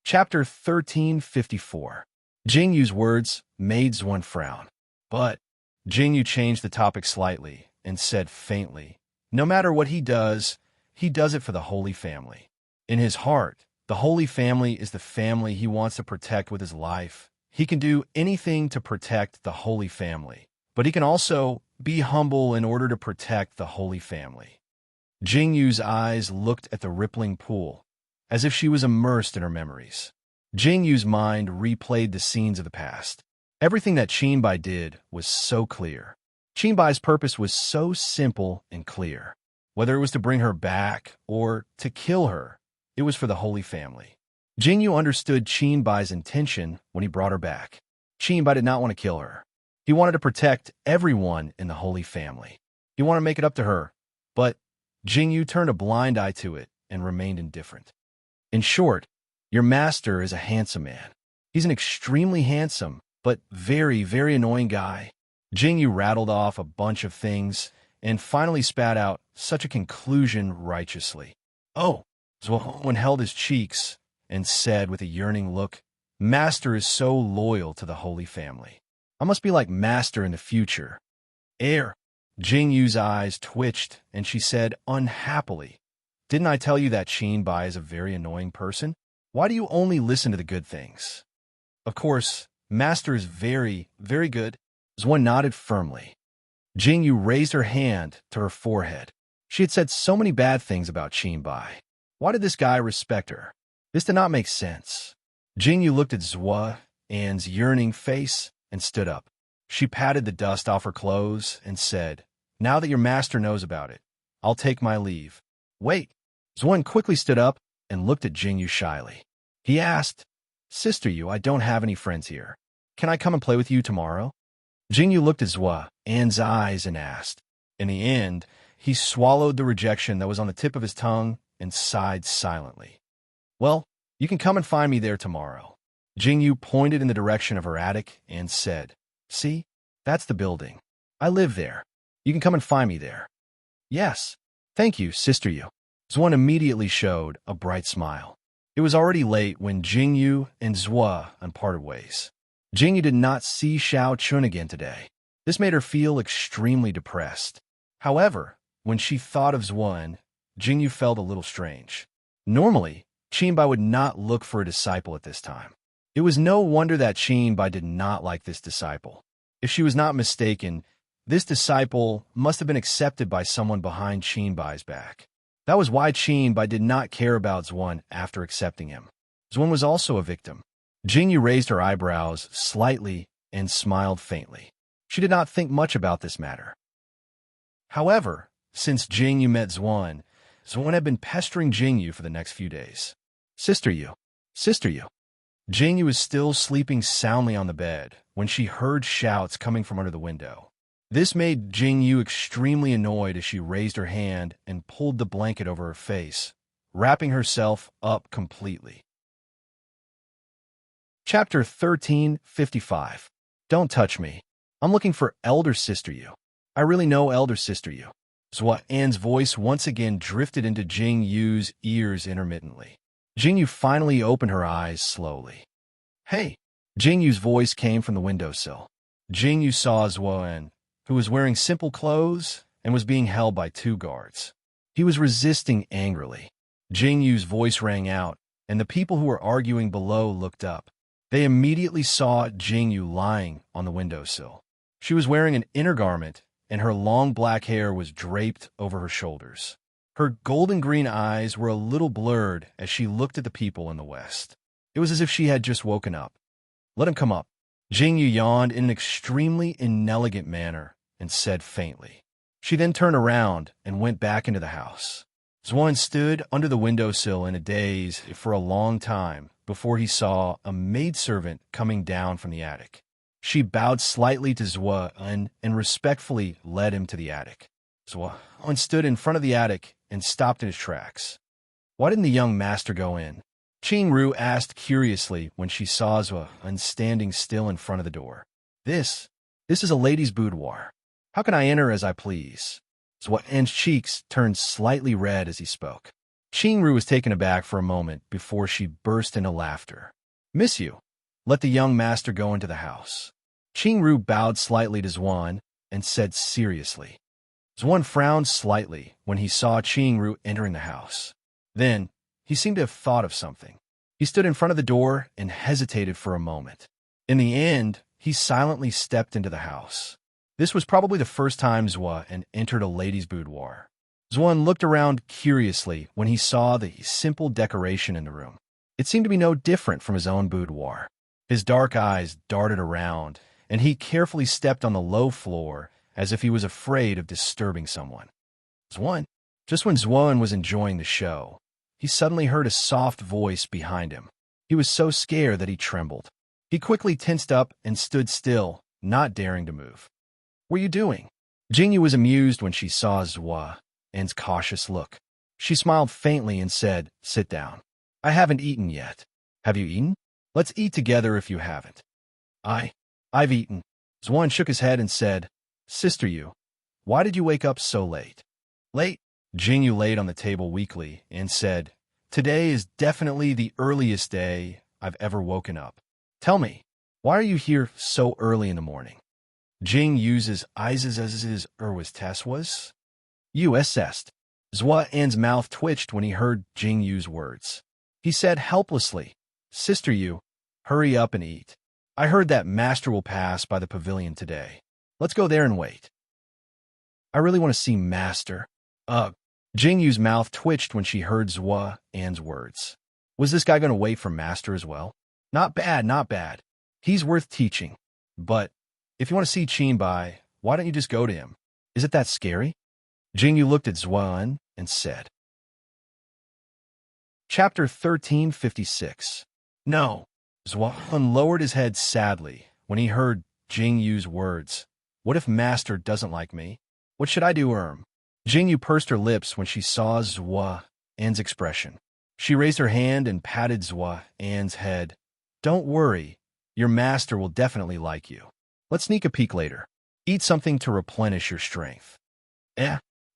Chapter 1354. Jingyu's words made Xuan frown. But Jingyu changed the topic slightly and said faintly, "No matter what he does it for the Holy Family." In his heart, the Holy Family is the family he wants to protect with his life. He can do anything to protect the Holy Family, but he can also be humble in order to protect the Holy Family. Jingyu's eyes looked at the rippling pool, as if she was immersed in her memories. Jingyu's mind replayed the scenes of the past. Everything that Qinbai did was so clear. Qinbai's purpose was so simple and clear. Whether it was to bring her back or to kill her, it was for the Holy Family. Jingyu understood Qinbai's intention when he brought her back. Qinbai did not want to kill her. He wanted to protect everyone in the Holy Family. He wanted to make it up to her, but Jingyu turned a blind eye to it and remained indifferent. In short, your master is a handsome man. He's an extremely handsome, but very, very annoying guy. Jingyu rattled off a bunch of things and finally spat out such a conclusion righteously. "Oh," Xuan held his cheeks and said with a yearning look, "Master is so loyal to the Holy Family. I must be like Master in the future." Jingyu's eyes twitched and she said unhappily, "Didn't I tell you that Qinbai is a very annoying person? Why do you only listen to the good things?" "Of course, Master is very, very good." Xuan nodded firmly. Jingyu raised her hand to her forehead. She had said so many bad things about Qinbai. Why did this guy respect her? This did not make sense. Jingyu looked at Xuan's yearning face and stood up. She patted the dust off her clothes and said, "Now that your master knows about it, I'll take my leave." "Wait." Xuan quickly stood up and looked at Jingyu shyly. He asked, "Sister Yu, I don't have any friends here. Can I come and play with you tomorrow?" Jingyu looked at Xuan's eyes and asked. In the end, he swallowed the rejection that was on the tip of his tongue and sighed silently. "Well, you can come and find me there tomorrow." Jingyu pointed in the direction of her attic and said, "See, that's the building. I live there. You can come and find me there." "Yes, thank you, Sister Yu." Xuan immediately showed a bright smile. It was already late when Jingyu and Xuan parted ways. Jingyu did not see Xiao Chun again today. This made her feel extremely depressed. However, when she thought of Xuan, Jingyu felt a little strange. Normally, Qinbai would not look for a disciple at this time. It was no wonder that Qinbai did not like this disciple. If she was not mistaken, this disciple must have been accepted by someone behind Qinbai's back. That was why Qinbai did not care about Xuan after accepting him. Xuan was also a victim. Jingyu raised her eyebrows slightly and smiled faintly. She did not think much about this matter. However, since Jingyu met Xuan had been pestering Jingyu for the next few days. Sister Yu. Jingyu was still sleeping soundly on the bed when she heard shouts coming from under the window. This made Jingyu extremely annoyed as she raised her hand and pulled the blanket over her face, wrapping herself up completely. Chapter 1355. Don't touch me. I'm looking for Elder Sister Yu. I really know Elder Sister Yu. Xuan's voice once again drifted into Jingyu's ears intermittently. Jingyu finally opened her eyes slowly. "Hey!" Jingyu's voice came from the windowsill. Jingyu saw Xuan, who was wearing simple clothes and was being held by two guards. He was resisting angrily. Jingyu's voice rang out, and the people who were arguing below looked up. They immediately saw Jingyu lying on the windowsill. She was wearing an inner garment, and her long black hair was draped over her shoulders. Her golden-green eyes were a little blurred as she looked at the people in the west. It was as if she had just woken up. "Let him come up." Jingyu yawned in an extremely inelegant manner and said faintly. She then turned around and went back into the house. Xuan stood under the windowsill in a daze for a long time before he saw a maidservant coming down from the attic. She bowed slightly to Xuan and respectfully led him to the attic. Xuan stood in front of the attic and stopped in his tracks. "Why didn't the young master go in?" Qingru asked curiously when she saw Xuan standing still in front of the door. This is a lady's boudoir. How can I enter as I please?" Xuan's cheeks turned slightly red as he spoke. Qingru was taken aback for a moment before she burst into laughter. Miss you. Let the young master go into the house. Qingru bowed slightly to Zhuan and said seriously. Zhuan frowned slightly when he saw Qingru entering the house. Then, he seemed to have thought of something. He stood in front of the door and hesitated for a moment. In the end, he silently stepped into the house. This was probably the first time Zhuan entered a lady's boudoir. Zhuan looked around curiously when he saw the simple decoration in the room. It seemed to be no different from his own boudoir. His dark eyes darted around, and he carefully stepped on the low floor as if he was afraid of disturbing someone. Zhuan. Just when Zhuan was enjoying the show, he suddenly heard a soft voice behind him. He was so scared that he trembled. He quickly tensed up and stood still, not daring to move. What are you doing? Jingyu was amused when she saw Zhuan's cautious look. She smiled faintly and said, "Sit down. I haven't eaten yet. Have you eaten? Let's eat together if you haven't." I've eaten. Zhuan shook his head and said, "Sister Yu, why did you wake up so late?" Late? Jingyu laid on the table weakly and said, "Today is definitely the earliest day I've ever woken up. Tell me, why are you here so early in the morning?" Jing uses Isis as his was test was? You assessed. Zhuan's mouth twitched when he heard Jing Yu's words. He said helplessly, "Sister Yu, hurry up and eat. I heard that master will pass by the pavilion today. Let's go there and wait." I really want to see master. Jing Yu's mouth twitched when she heard Zhuan's words. Was this guy going to wait for master as well? Not bad, not bad. He's worth teaching. But if you want to see Qinbai, why don't you just go to him? Is it that scary? Jingyu looked at Zhuan and said. Chapter 1356. No. Zhuan lowered his head sadly when he heard Jingyu's words. What if master doesn't like me? What should I do, Jingyu pursed her lips when she saw Zhuan's expression. She raised her hand and patted Zhuan's head. Don't worry, your master will definitely like you. Let's sneak a peek later. Eat something to replenish your strength.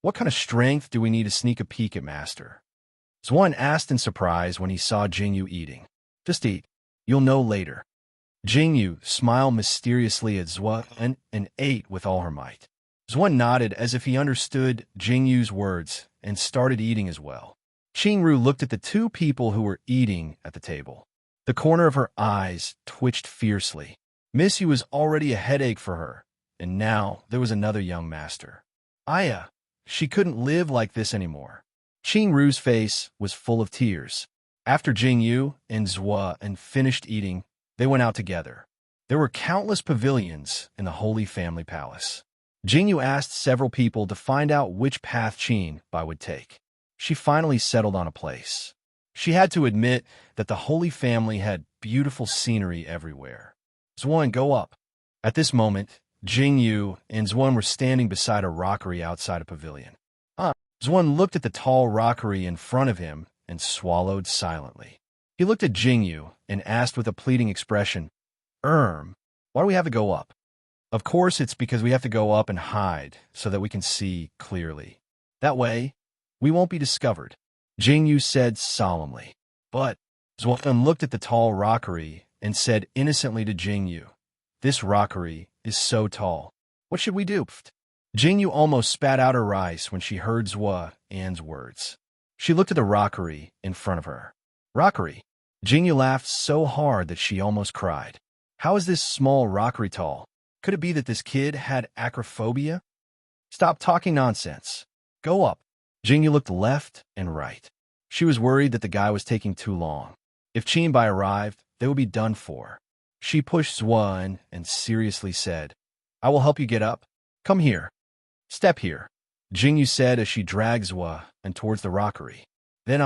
What kind of strength do we need to sneak a peek at master? Zhuan asked in surprise when he saw Jingyu eating. Just eat. You'll know later. Jingyu smiled mysteriously at Zhuan and ate with all her might. Zhuan nodded as if he understood Jingyu's words and started eating as well. Qingru looked at the two people who were eating at the table. The corner of her eyes twitched fiercely. Miss Yu was already a headache for her, and now there was another young master. She couldn't live like this anymore. Qingru's face was full of tears. After Jingyu and Zhuan finished eating, they went out together. There were countless pavilions in the Holy Family Palace. Jingyu asked several people to find out which path Qinbai would take. She finally settled on a place. She had to admit that the Holy Family had beautiful scenery everywhere. Zhuan, go up. At this moment, Jingyu and Zhuan were standing beside a rockery outside a pavilion. Zhuan looked at the tall rockery in front of him and swallowed silently. He looked at Jingyu and asked with a pleading expression, why do we have to go up? Of course it's because we have to go up and hide so that we can see clearly. That way, we won't be discovered, Jingyu said solemnly. But Zhuan looked at the tall rockery and said innocently to Jingyu, this rockery is so tall. What should we do? Jingyu almost spat out her rice when she heard Zhuan's words. She looked at the rockery in front of her. Rockery? Jingyu laughed so hard that she almost cried. How is this small rockery tall? Could it be that this kid had acrophobia? Stop talking nonsense. Go up. Jingyu looked left and right. She was worried that the guy was taking too long. If Qinbai arrived, they would be done for. She pushed Zhuan and seriously said, I will help you get up. Come here. Step here, Jingyu said as she dragged Zhuan towards the rockery. Then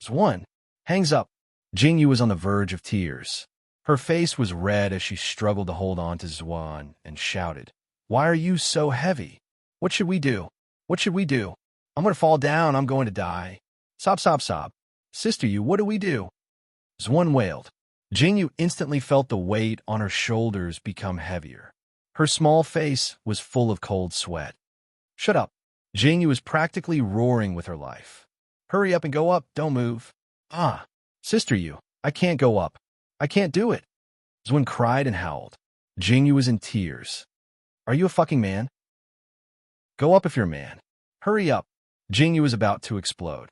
Zhuan hangs up. Jingyu was on the verge of tears. Her face was red as she struggled to hold on to Zhuan and shouted, Why are you so heavy? What should we do? What should we do? I'm going to fall down. I'm going to die. Sob, sob, sob. Sister Yu, what do we do? Zhuan wailed. Jingyu instantly felt the weight on her shoulders become heavier. Her small face was full of cold sweat. Shut up. Jingyu was practically roaring with her life. Hurry up and go up, don't move. Ah, sister you, I can't go up. I can't do it. Zwin cried and howled. Jingyu was in tears. Are you a fucking man? Go up if you're a man. Hurry up. Jingyu was about to explode.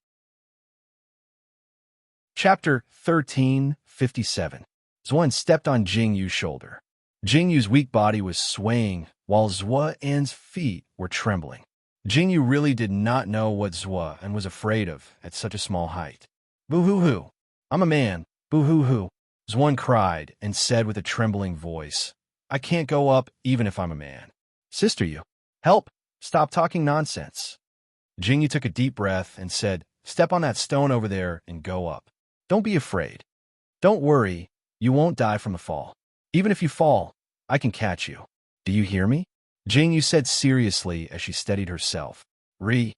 Chapter 1357. Zhuan stepped on Jingyu's shoulder. Jingyu's weak body was swaying while Zhuan's feet were trembling. Jingyu really did not know what Zhuan was afraid of at such a small height. Boo-hoo-hoo. I'm a man. Boo-hoo-hoo. Zhuan cried and said with a trembling voice, I can't go up even if I'm a man. Sister you. Help. Stop talking nonsense. Jingyu took a deep breath and said, Step on that stone over there and go up. Don't be afraid. Don't worry, you won't die from the fall. Even if you fall, I can catch you. Do you hear me? Jingyu said seriously as she steadied herself. Really?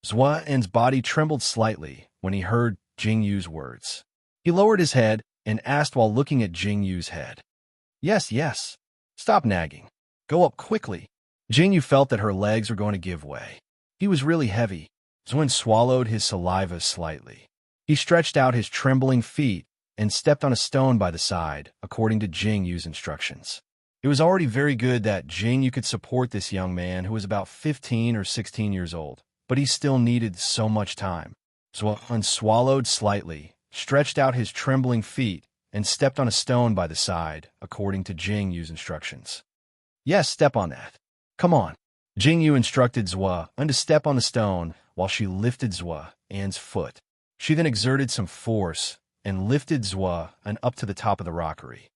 Zhuan's body trembled slightly when he heard Jingyu's words. He lowered his head and asked while looking at Jingyu's head. Yes. Stop nagging. Go up quickly. Jingyu felt that her legs were going to give way. He was really heavy. Zhuan swallowed his saliva slightly. He stretched out his trembling feet and stepped on a stone by the side, according to Jingyu's instructions. It was already very good that Jingyu could support this young man who was about 15 or 16 years old, but he still needed so much time. Zhuan swallowed slightly, stretched out his trembling feet, and stepped on a stone by the side, according to Jingyu's instructions. Yes, step on that. Come on. Jingyu instructed Zhuan to step on the stone while she lifted Zhuan's foot. She then exerted some force and lifted Zhuan up to the top of the rockery.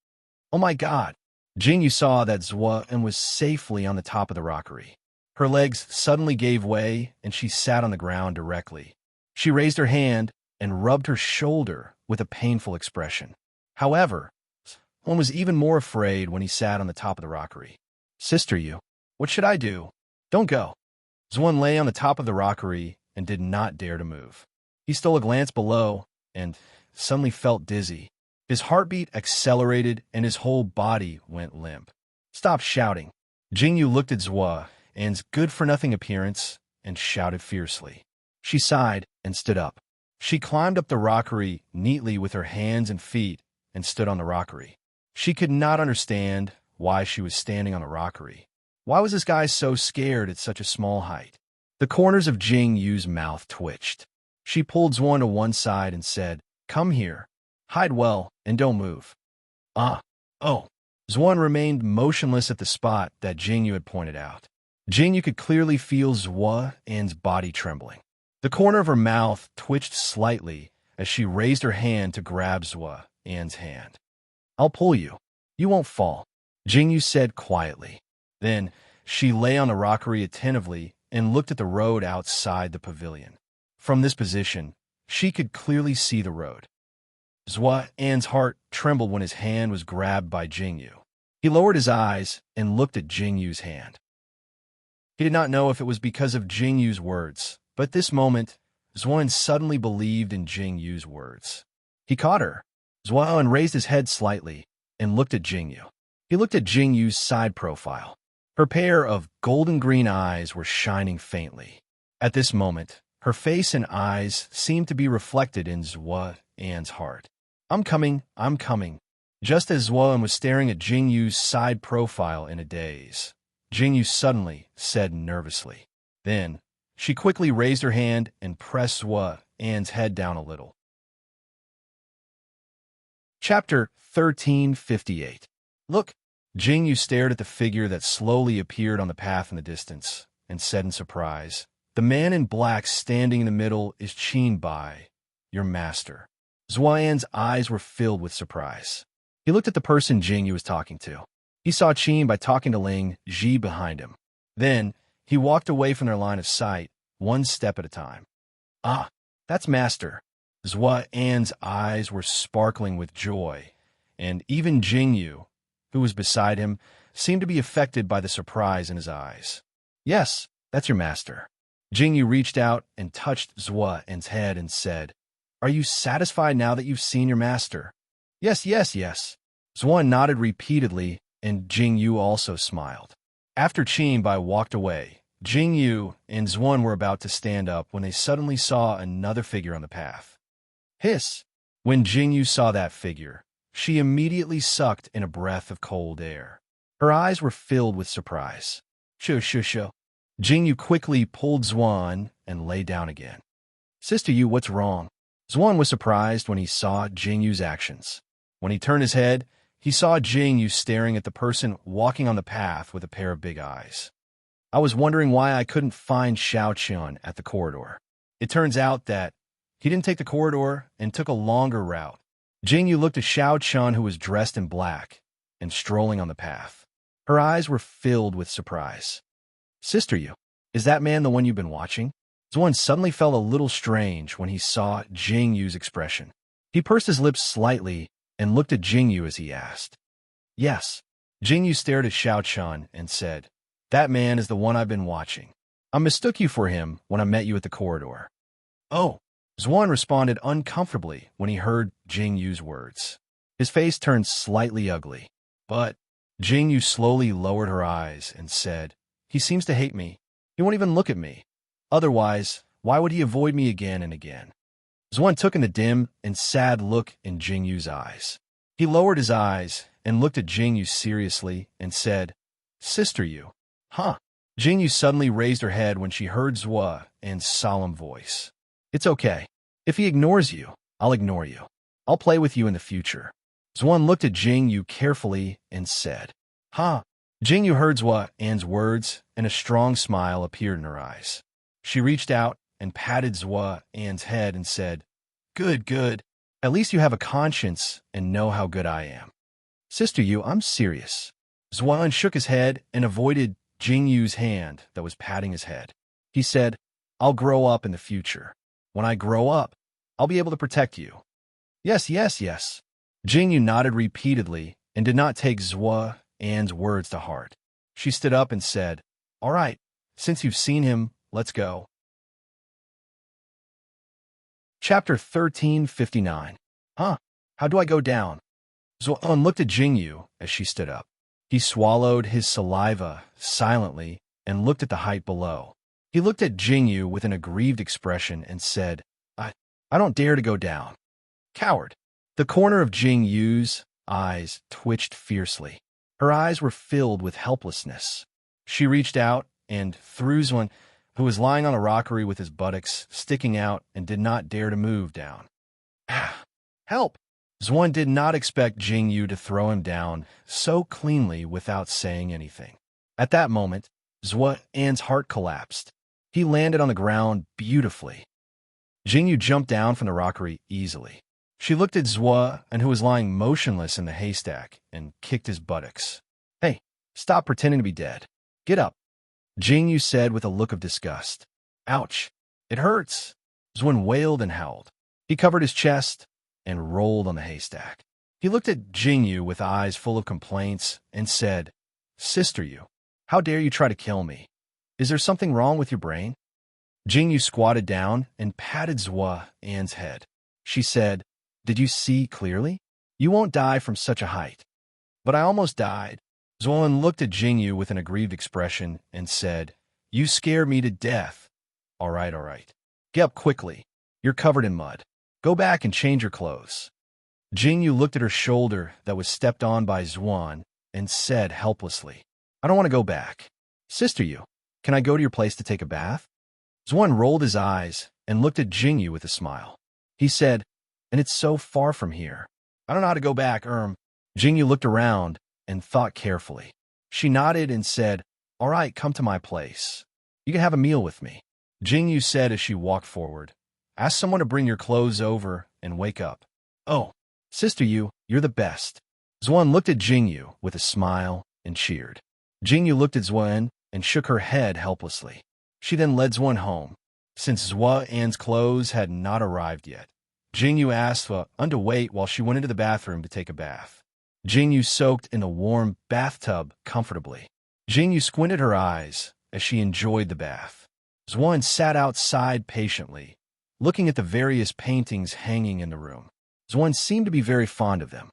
Oh my God! Jingyu saw that Zhuan was safely on the top of the rockery. Her legs suddenly gave way and she sat on the ground directly. She raised her hand and rubbed her shoulder with a painful expression. However, one was even more afraid when he sat on the top of the rockery. Sister you, what should I do? Don't go. Zhuan lay on the top of the rockery and did not dare to move. He stole a glance below and suddenly felt dizzy. His heartbeat accelerated and his whole body went limp. Stop shouting. Jingyu looked at Zhuan's good-for-nothing appearance and shouted fiercely. She sighed and stood up. She climbed up the rockery neatly with her hands and feet and stood on the rockery. She could not understand why she was standing on a rockery. Why was this guy so scared at such a small height? The corners of Jingyu's mouth twitched. She pulled Zhuan to one side and said, Come here. Hide well and don't move. Oh. Zhuan remained motionless at the spot that Jingyu had pointed out. Jingyu could clearly feel Zhuan's body trembling. The corner of her mouth twitched slightly as she raised her hand to grab Zhuan's hand. I'll pull you. You won't fall, Jingyu said quietly. Then she lay on the rockery attentively and looked at the road outside the pavilion. From this position, she could clearly see the road. Zhuan's heart trembled when his hand was grabbed by Jingyu. He lowered his eyes and looked at Jingyu's hand. He did not know if it was because of Jingyu's words, but at this moment, Zhuan suddenly believed in Jingyu's words. He caught her. Zhuan raised his head slightly and looked at Jingyu. He looked at Jingyu's side profile. Her pair of golden-green eyes were shining faintly. At this moment, her face and eyes seemed to be reflected in Zhuan's heart. I'm coming. Just as Zhuan was staring at Jingyu's side profile in a daze, Jingyu suddenly said nervously. Then, she quickly raised her hand and pressed Zhuan's head down a little. Chapter 1358. Look! Jingyu stared at the figure that slowly appeared on the path in the distance and said in surprise, The man in black standing in the middle is Qin Bai, your master. Zhuan's eyes were filled with surprise. He looked at the person Jingyu was talking to. He saw Qin Bai talking to Ling Ji behind him. Then, he walked away from their line of sight, one step at a time. Ah, that's master. Zhuan's eyes were sparkling with joy, and even Jingyu, who was beside him, seemed to be affected by the surprise in his eyes. Yes, that's your master. Jingyu reached out and touched Zhuan's head and said, Are you satisfied now that you've seen your master? Yes. Zhuan nodded repeatedly, and Jingyu also smiled. After Qin Bai walked away, Jingyu and Zwan were about to stand up when they suddenly saw another figure on the path. Hiss! When Jingyu saw that figure, she immediately sucked in a breath of cold air. Her eyes were filled with surprise. Shoo, shoo, shoo. Jingyu quickly pulled Zwan and lay down again. Sister Yu, what's wrong? Zwan was surprised when he saw Jingyu's actions. When he turned his head, he saw Jingyu staring at the person walking on the path with a pair of big eyes. I was wondering why I couldn't find Xiaoqian at the corridor. It turns out that he didn't take the corridor and took a longer route. Jingyu looked at Xiaoqian, who was dressed in black and strolling on the path. Her eyes were filled with surprise. Sister Yu, is that man the one you've been watching? Zwan suddenly felt a little strange when he saw Jingyu's expression. He pursed his lips slightly and looked at Jingyu as he asked. Yes. Jingyu stared at Xiaoqian and said, that man is the one I've been watching. I mistook you for him when I met you at the corridor. Oh. Zwan responded uncomfortably when he heard Jingyu's words. His face turned slightly ugly. But Jingyu slowly lowered her eyes and said, he seems to hate me. He won't even look at me. Otherwise, why would he avoid me again and again? Zwan took in the dim and sad look in Jingyu's eyes. He lowered his eyes and looked at Jingyu seriously and said, Sister Yu. Huh? Jingyu suddenly raised her head when she heard Zwan's solemn voice. It's okay. If he ignores you, I'll ignore you. I'll play with you in the future. Zwan looked at Jingyu carefully and said, Huh? Jingyu heard Zwan's words, and a strong smile appeared in her eyes. She reached out and patted Zwan's head and said, Good, good. At least you have a conscience and know how good I am. Sister Yu, I'm serious. Zwan shook his head and avoided Jingyu's hand that was patting his head. He said, I'll grow up in the future. When I grow up, I'll be able to protect you. Yes, yes, yes. Jingyu nodded repeatedly and did not take Zwan's words to heart. She stood up and said, All right, since you've seen him, let's go. Chapter 1359. Huh? How do I go down? Zwan looked at Jingyu as she stood up. He swallowed his saliva silently and looked at the height below. He looked at Jingyu with an aggrieved expression and said, I don't dare to go down. Coward. The corner of Jingyu's eyes twitched fiercely. Her eyes were filled with helplessness. She reached out and threw Zwan, who was lying on a rockery with his buttocks sticking out and did not dare to move, down. Help! Zwan did not expect Jingyu to throw him down so cleanly without saying anything. At that moment, Zwan's heart collapsed. He landed on the ground beautifully. Jingyu jumped down from the rockery easily. She looked at Zwan, who was lying motionless in the haystack, and kicked his buttocks. Hey, stop pretending to be dead. Get up, Jingyu said with a look of disgust. Ouch, it hurts. Zwan wailed and howled. He covered his chest and rolled on the haystack. He looked at Jingyu with eyes full of complaints and said, Sister Yu, how dare you try to kill me? Is there something wrong with your brain? Jingyu squatted down and patted Zwan's head. She said, Did you see clearly? You won't die from such a height. But I almost died. Zwan looked at Jingyu with an aggrieved expression and said, You scared me to death. All right, all right. Get up quickly. You're covered in mud. Go back and change your clothes. Jingyu looked at her shoulder that was stepped on by Zwan and said helplessly, I don't want to go back. Sister Yu, can I go to your place to take a bath? Zwan rolled his eyes and looked at Jingyu with a smile. He said, And it's so far from here. I don't know how to go back, Jingyu looked around and thought carefully. She nodded and said, All right, come to my place. You can have a meal with me. Jingyu said as she walked forward, Ask someone to bring your clothes over and wake up. Oh, Sister Yu, you're the best. Zwan looked at Jingyu with a smile and cheered. Jingyu looked at Zwan and shook her head helplessly. She then led Zwan home. Since Zwan's clothes had not arrived yet, Jingyu asked Zwan to wait while she went into the bathroom to take a bath. Jingyu soaked in a warm bathtub comfortably. Jingyu squinted her eyes as she enjoyed the bath. Zwan sat outside patiently, looking at the various paintings hanging in the room. Zwan seemed to be very fond of them.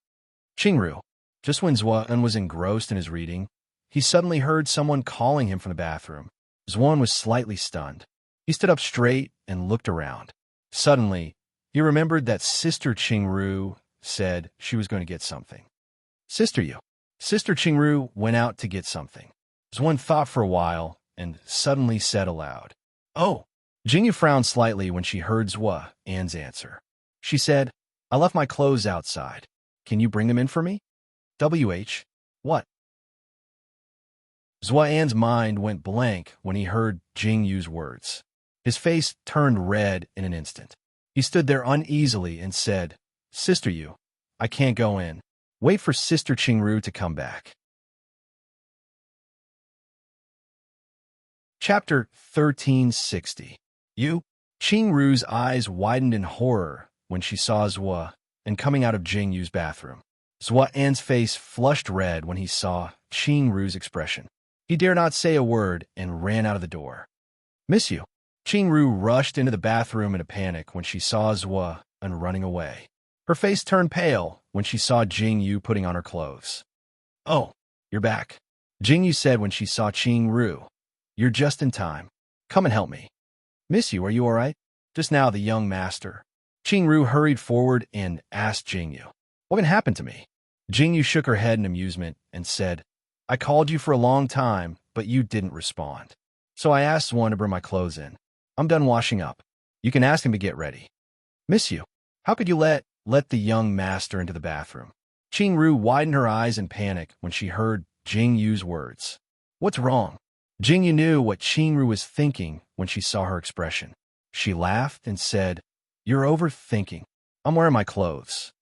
Qingru, just when Zwan was engrossed in his reading, he suddenly heard someone calling him from the bathroom. Zwan was slightly stunned. He stood up straight and looked around. Suddenly, he remembered that Sister Qingru said she was going to get something. Sister Qingru went out to get something. Zwan thought for a while and suddenly said aloud, "Oh." Jingyu frowned slightly when she heard Zwa An's answer. She said, "I left my clothes outside. Can you bring them in for me?" What? Zwa An's mind went blank when he heard Jingyu's words. His face turned red in an instant. He stood there uneasily and said, "Sister Yu, I can't go in. Wait for Sister Qingru to come back." Chapter 1360. Qingru's eyes widened in horror when she saw Zwa and coming out of Jingyu's bathroom. Zwa An's face flushed red when he saw Qingru's expression. He dared not say a word and ran out of the door. "Miss you." Qingru rushed into the bathroom in a panic when she saw Zwa and running away. Her face turned pale when she saw Jingyu putting on her clothes. "Oh, you're back," Jingyu said when she saw Qingru. "You're just in time. Come and help me." "Miss you, are you all right?" Just now the young master. Qingru hurried forward and asked Jingyu, "What can happen to me?" Jingyu shook her head in amusement and said, "I called you for a long time, but you didn't respond. So I asked one to bring my clothes in. I'm done washing up. You can ask him to get ready." "Miss you, how could you let the young master into the bathroom?" Qingru widened her eyes in panic when she heard Jingyu's words. "What's wrong?" Jingyu knew what Qingru was thinking when she saw her expression. She laughed and said, "You're overthinking. I'm wearing my clothes."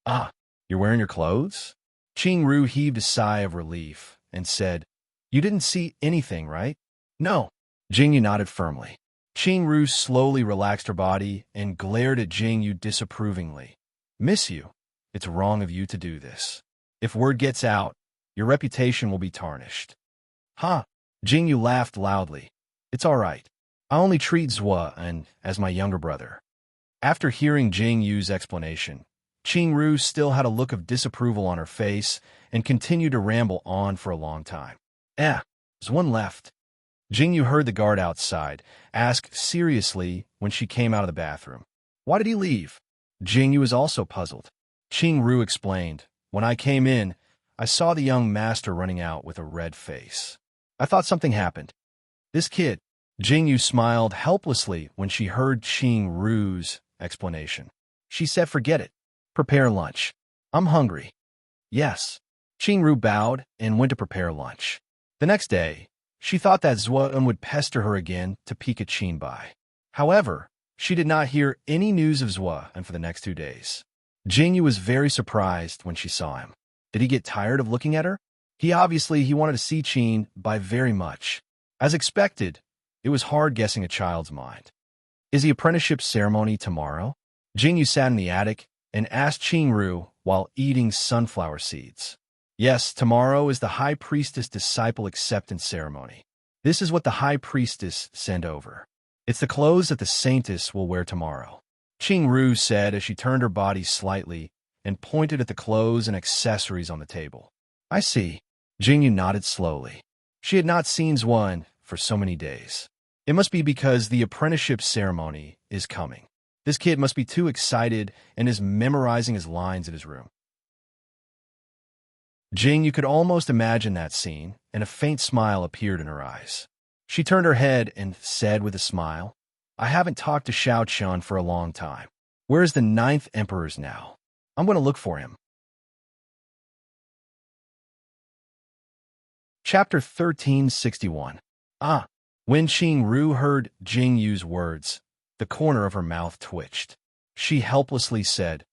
"Ah, you're wearing your clothes?" Qingru heaved a sigh of relief and said, "You didn't see anything, right?" "No." Jingyu nodded firmly. Qingru slowly relaxed her body and glared at Jingyu disapprovingly. "Miss you, it's wrong of you to do this. If word gets out, your reputation will be tarnished." "Huh?" Jingyu laughed loudly. "It's all right. I only treat Zwa and as my younger brother." After hearing Jingyu's explanation, Qingru still had a look of disapproval on her face and continued to ramble on for a long time. Zwan left. Jingyu heard the guard outside ask seriously when she came out of the bathroom. "Why did he leave?" Jingyu was also puzzled. Qingru explained, "When I came in, I saw the young master running out with a red face. I thought something happened. This kid." Jingyu smiled helplessly when she heard Qingru's explanation. She said, "Forget it. Prepare lunch. I'm hungry." "Yes." Qingru bowed and went to prepare lunch. The next day, she thought that Zwa would pester her again to peek at Qinbai. However, she did not hear any news of Zwa for the next 2 days. Jingyu was very surprised when she saw him. Did he get tired of looking at her? He wanted to see Qinbai very much. As expected, it was hard guessing a child's mind. "Is the apprenticeship ceremony tomorrow?" Jingyu sat in the attic and asked Qingru while eating sunflower seeds. "Yes, tomorrow is the High Priestess Disciple Acceptance Ceremony. This is what the High Priestess sent over. It's the clothes that the Saintess will wear tomorrow," Qingru said as she turned her body slightly and pointed at the clothes and accessories on the table. "I see." Jingyu nodded slowly. She had not seen Zwan for so many days. It must be because the apprenticeship ceremony is coming. This kid must be too excited and is memorizing his lines in his room. Jingyu could almost imagine that scene, and a faint smile appeared in her eyes. She turned her head and said with a smile, "I haven't talked to Xiao Chun for a long time. Where is the 9th Emperor's now? I'm going to look for him." Chapter 1361. When Qingru heard Jingyu's words, the corner of her mouth twitched. She helplessly said,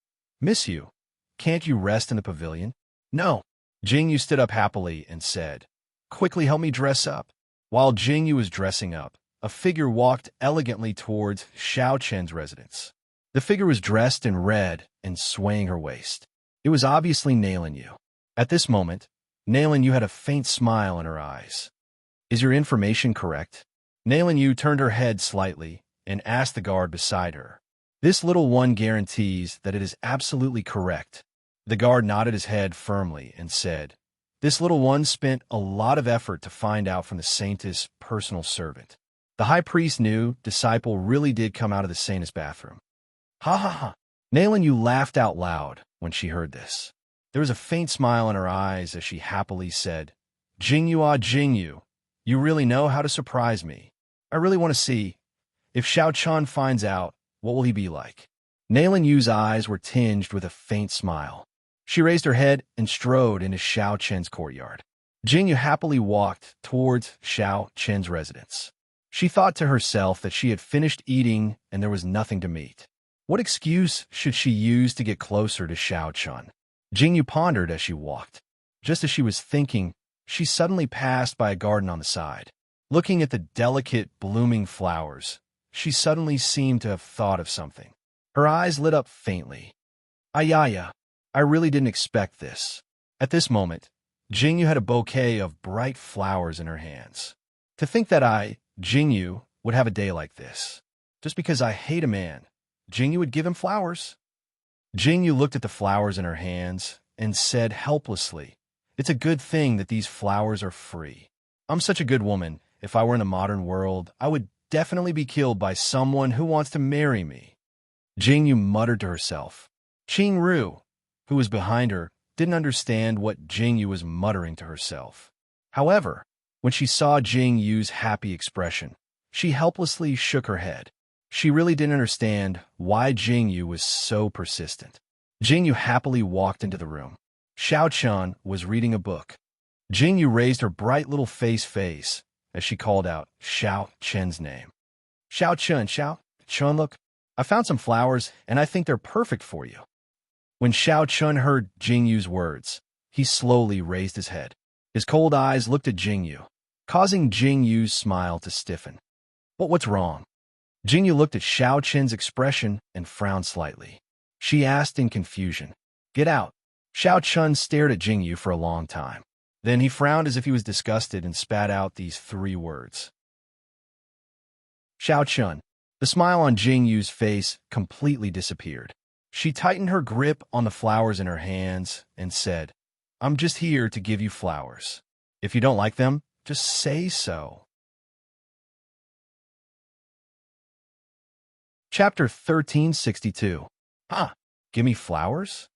"Miss you, can't you rest in the pavilion?" "No." Jingyu stood up happily and said, "Quickly help me dress up." While Jingyu was dressing up, a figure walked elegantly towards Xiao Chen's residence. The figure was dressed in red and swaying her waist. It was obviously Nailin Yu. At this moment, Nailin Yu had a faint smile in her eyes. "Is your information correct?" Nailin Yu turned her head slightly and asked the guard beside her. "This little one guarantees that it is absolutely correct." The guard nodded his head firmly and said, This little one spent a lot of effort to find out from the saintess' personal servant. The high priest knew disciple really did come out of the saintess' bathroom. Ha ha ha. Nailin Yu laughed out loud when she heard this. There was a faint smile in her eyes as she happily said, Jingyu, you really know how to surprise me. I really want to see. If Xiao Chun finds out, what will he be like? Nailin Yu's eyes were tinged with a faint smile. She raised her head and strode into Xiao Chen's courtyard. Jingyu happily walked towards Xiao Chen's residence. She thought to herself that she had finished eating and there was nothing to meet. What excuse should she use to get closer to Xiao Chun? Jingyu pondered as she walked. Just as she was thinking, she suddenly passed by a garden on the side. Looking at the delicate, blooming flowers, she suddenly seemed to have thought of something. Her eyes lit up faintly. Ayaya, I really didn't expect this. At this moment, Jingyu had a bouquet of bright flowers in her hands. To think that Jingyu, would have a day like this. Just because I hate a man, Jingyu would give him flowers. Jingyu looked at the flowers in her hands and said helplessly, It's a good thing that these flowers are free. I'm such a good woman. If I were in the modern world, I would definitely be killed by someone who wants to marry me. Jingyu muttered to herself. Qingru, who was behind her, didn't understand what Jingyu was muttering to herself. However, when she saw Jingyu's happy expression, she helplessly shook her head. She really didn't understand why Jingyu was so persistent. Jingyu happily walked into the room. Xiao Chun was reading a book. Jingyu raised her bright little face as she called out Xiao Chen's name. Xiao Chun, look, I found some flowers and I think they're perfect for you. When Xiao Chun heard Jingyu's words, he slowly raised his head. His cold eyes looked at Jingyu, causing Jingyu's smile to stiffen. What's wrong? Jingyu looked at Xiao Chen's expression and frowned slightly. She asked in confusion, Get out. Xiao Chun stared at Jingyu for a long time. Then he frowned as if he was disgusted and spat out these 3 words. Xiao Chun. The smile on Jingyu's face completely disappeared. She tightened her grip on the flowers in her hands and said, I'm just here to give you flowers. If you don't like them, just say so. Chapter 1362. Give me flowers?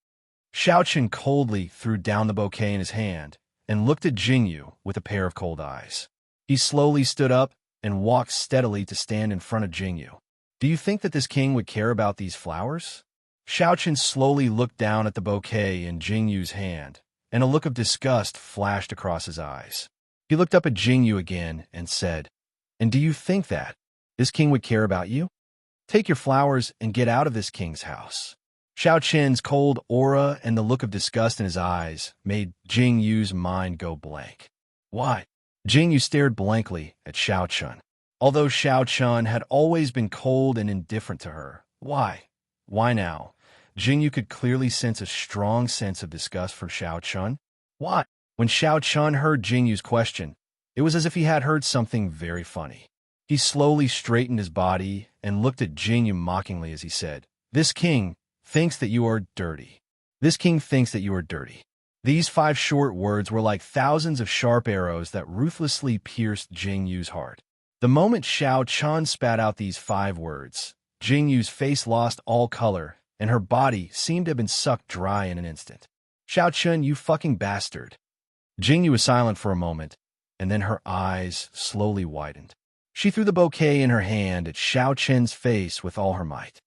Xiao Chun coldly threw down the bouquet in his hand and looked at Jingyu with a pair of cold eyes. He slowly stood up and walked steadily to stand in front of Jingyu. Do you think that this king would care about these flowers? Xiao Chun slowly looked down at the bouquet in Jingyu's hand, and a look of disgust flashed across his eyes. He looked up at Jingyu again and said, And do you think that this king would care about you? Take your flowers and get out of this king's house. Xiao Chen's cold aura and the look of disgust in his eyes made Jingyu's mind go blank. Why? Jingyu stared blankly at Xiao Chun. Although Xiao Chun had always been cold and indifferent to her, why? Why now? Jingyu could clearly sense a strong sense of disgust for Xiao Chun. Why? When Xiao Chun heard Jingyu's question, it was as if he had heard something very funny. He slowly straightened his body and looked at Jingyu mockingly as he said, This king thinks that you are dirty. This king thinks that you are dirty. These 5 short words were like thousands of sharp arrows that ruthlessly pierced Jingyu's heart. The moment Xiao Chun spat out these 5 words, Jingyu's face lost all color, and her body seemed to have been sucked dry in an instant. Xiao Chun, you fucking bastard. Jingyu was silent for a moment, and then her eyes slowly widened. She threw the bouquet in her hand at Xiao Chen's face with all her might.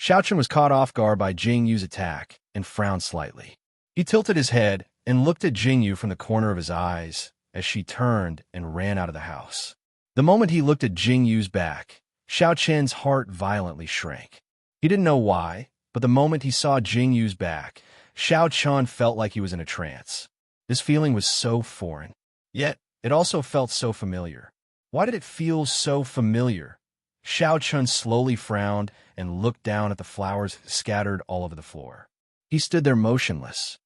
Xiao Chun was caught off guard by Jingyu's attack and frowned slightly. He tilted his head and looked at Jingyu from the corner of his eyes as she turned and ran out of the house. The moment he looked at Jingyu's back, Xiao Chen's heart violently shrank. He didn't know why, but the moment he saw Jingyu's back, Xiao Chun felt like he was in a trance. This feeling was so foreign, yet it also felt so familiar. Why did it feel so familiar? Xiao Chun slowly frowned and looked down at the flowers scattered all over the floor. He stood there motionless.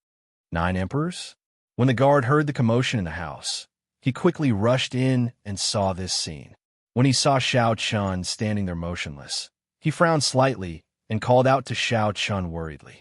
9 emperors? When the guard heard the commotion in the house, he quickly rushed in and saw this scene. When he saw Xiao Chun standing there motionless, he frowned slightly and called out to Xiao Chun worriedly.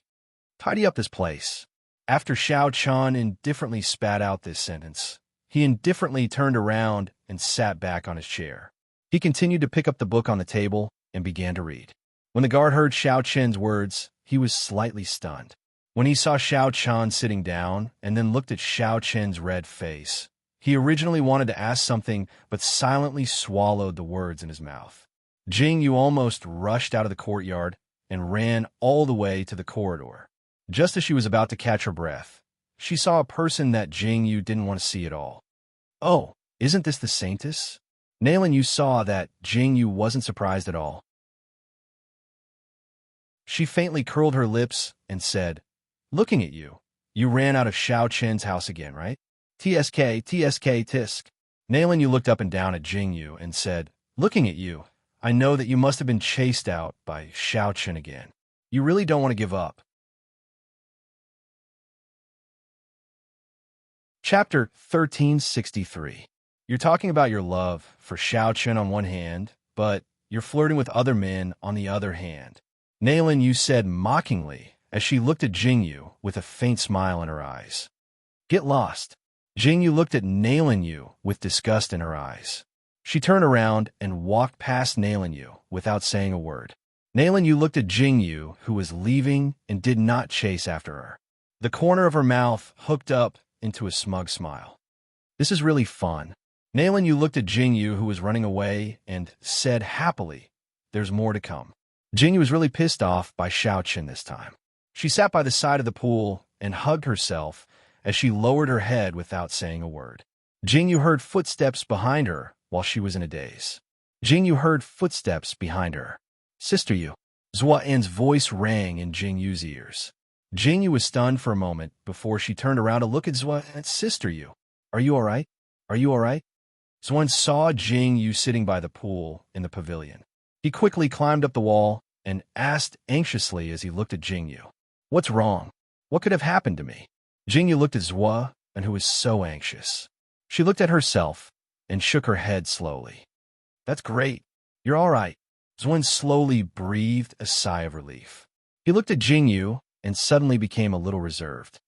Tidy up this place. After Xiao Chun indifferently spat out this sentence, he indifferently turned around and sat back on his chair. He continued to pick up the book on the table and began to read. When the guard heard Xiao Chen's words, he was slightly stunned. When he saw Xiao Chun sitting down and then looked at Xiao Chen's red face, he originally wanted to ask something but silently swallowed the words in his mouth. Jing Yu almost rushed out of the courtyard and ran all the way to the corridor. Just as she was about to catch her breath, she saw a person that Jing Yu didn't want to see at all. "Oh, isn't this the Saintess?" Nailin Yu saw that Jing Yu wasn't surprised at all. She faintly curled her lips and said, "Looking at you, you ran out of Xiao Chen's house again, right?" "TSK, TSK, tisk." Nailin Yu looked up and down at Jing Yu and said, "Looking at you, I know that you must have been chased out by Xiao Chen again. You really don't want to give up." Chapter 1363. You're talking about your love for Xiao Chen on one hand, but you're flirting with other men on the other hand. Nailin Yu said mockingly as she looked at Jing Yu with a faint smile in her eyes. "Get lost." Jing Yu looked at Nailin Yu with disgust in her eyes. She turned around and walked past Nailin Yu without saying a word. Nailin Yu looked at Jing Yu, who was leaving, and did not chase after her. The corner of her mouth hooked up into a smug smile. "This is really fun." Nailin Yu looked at Jing Yu, who was running away, and said happily, "There's more to come." Jing Yu was really pissed off by Xiao Chen this time. She sat by the side of the pool and hugged herself as she lowered her head without saying a word. Jing Yu heard footsteps behind her while she was in a daze. Jing Yu heard footsteps behind her. "Sister Yu." Zhua An's voice rang in Jing Yu's ears. Jing Yu was stunned for a moment before she turned around to look at Zhua and "Sister Yu, are you all right? Are you all right?" Zhuan saw Jing Yu sitting by the pool in the pavilion. He quickly climbed up the wall and asked anxiously as he looked at Jing Yu, "What's wrong? What could have happened to me?" Jing Yu looked at Zhua, and who was so anxious. She looked at herself and shook her head slowly. "That's great. You're all right." Zhuan slowly breathed a sigh of relief. He looked at Jing Yu and suddenly became a little reserved.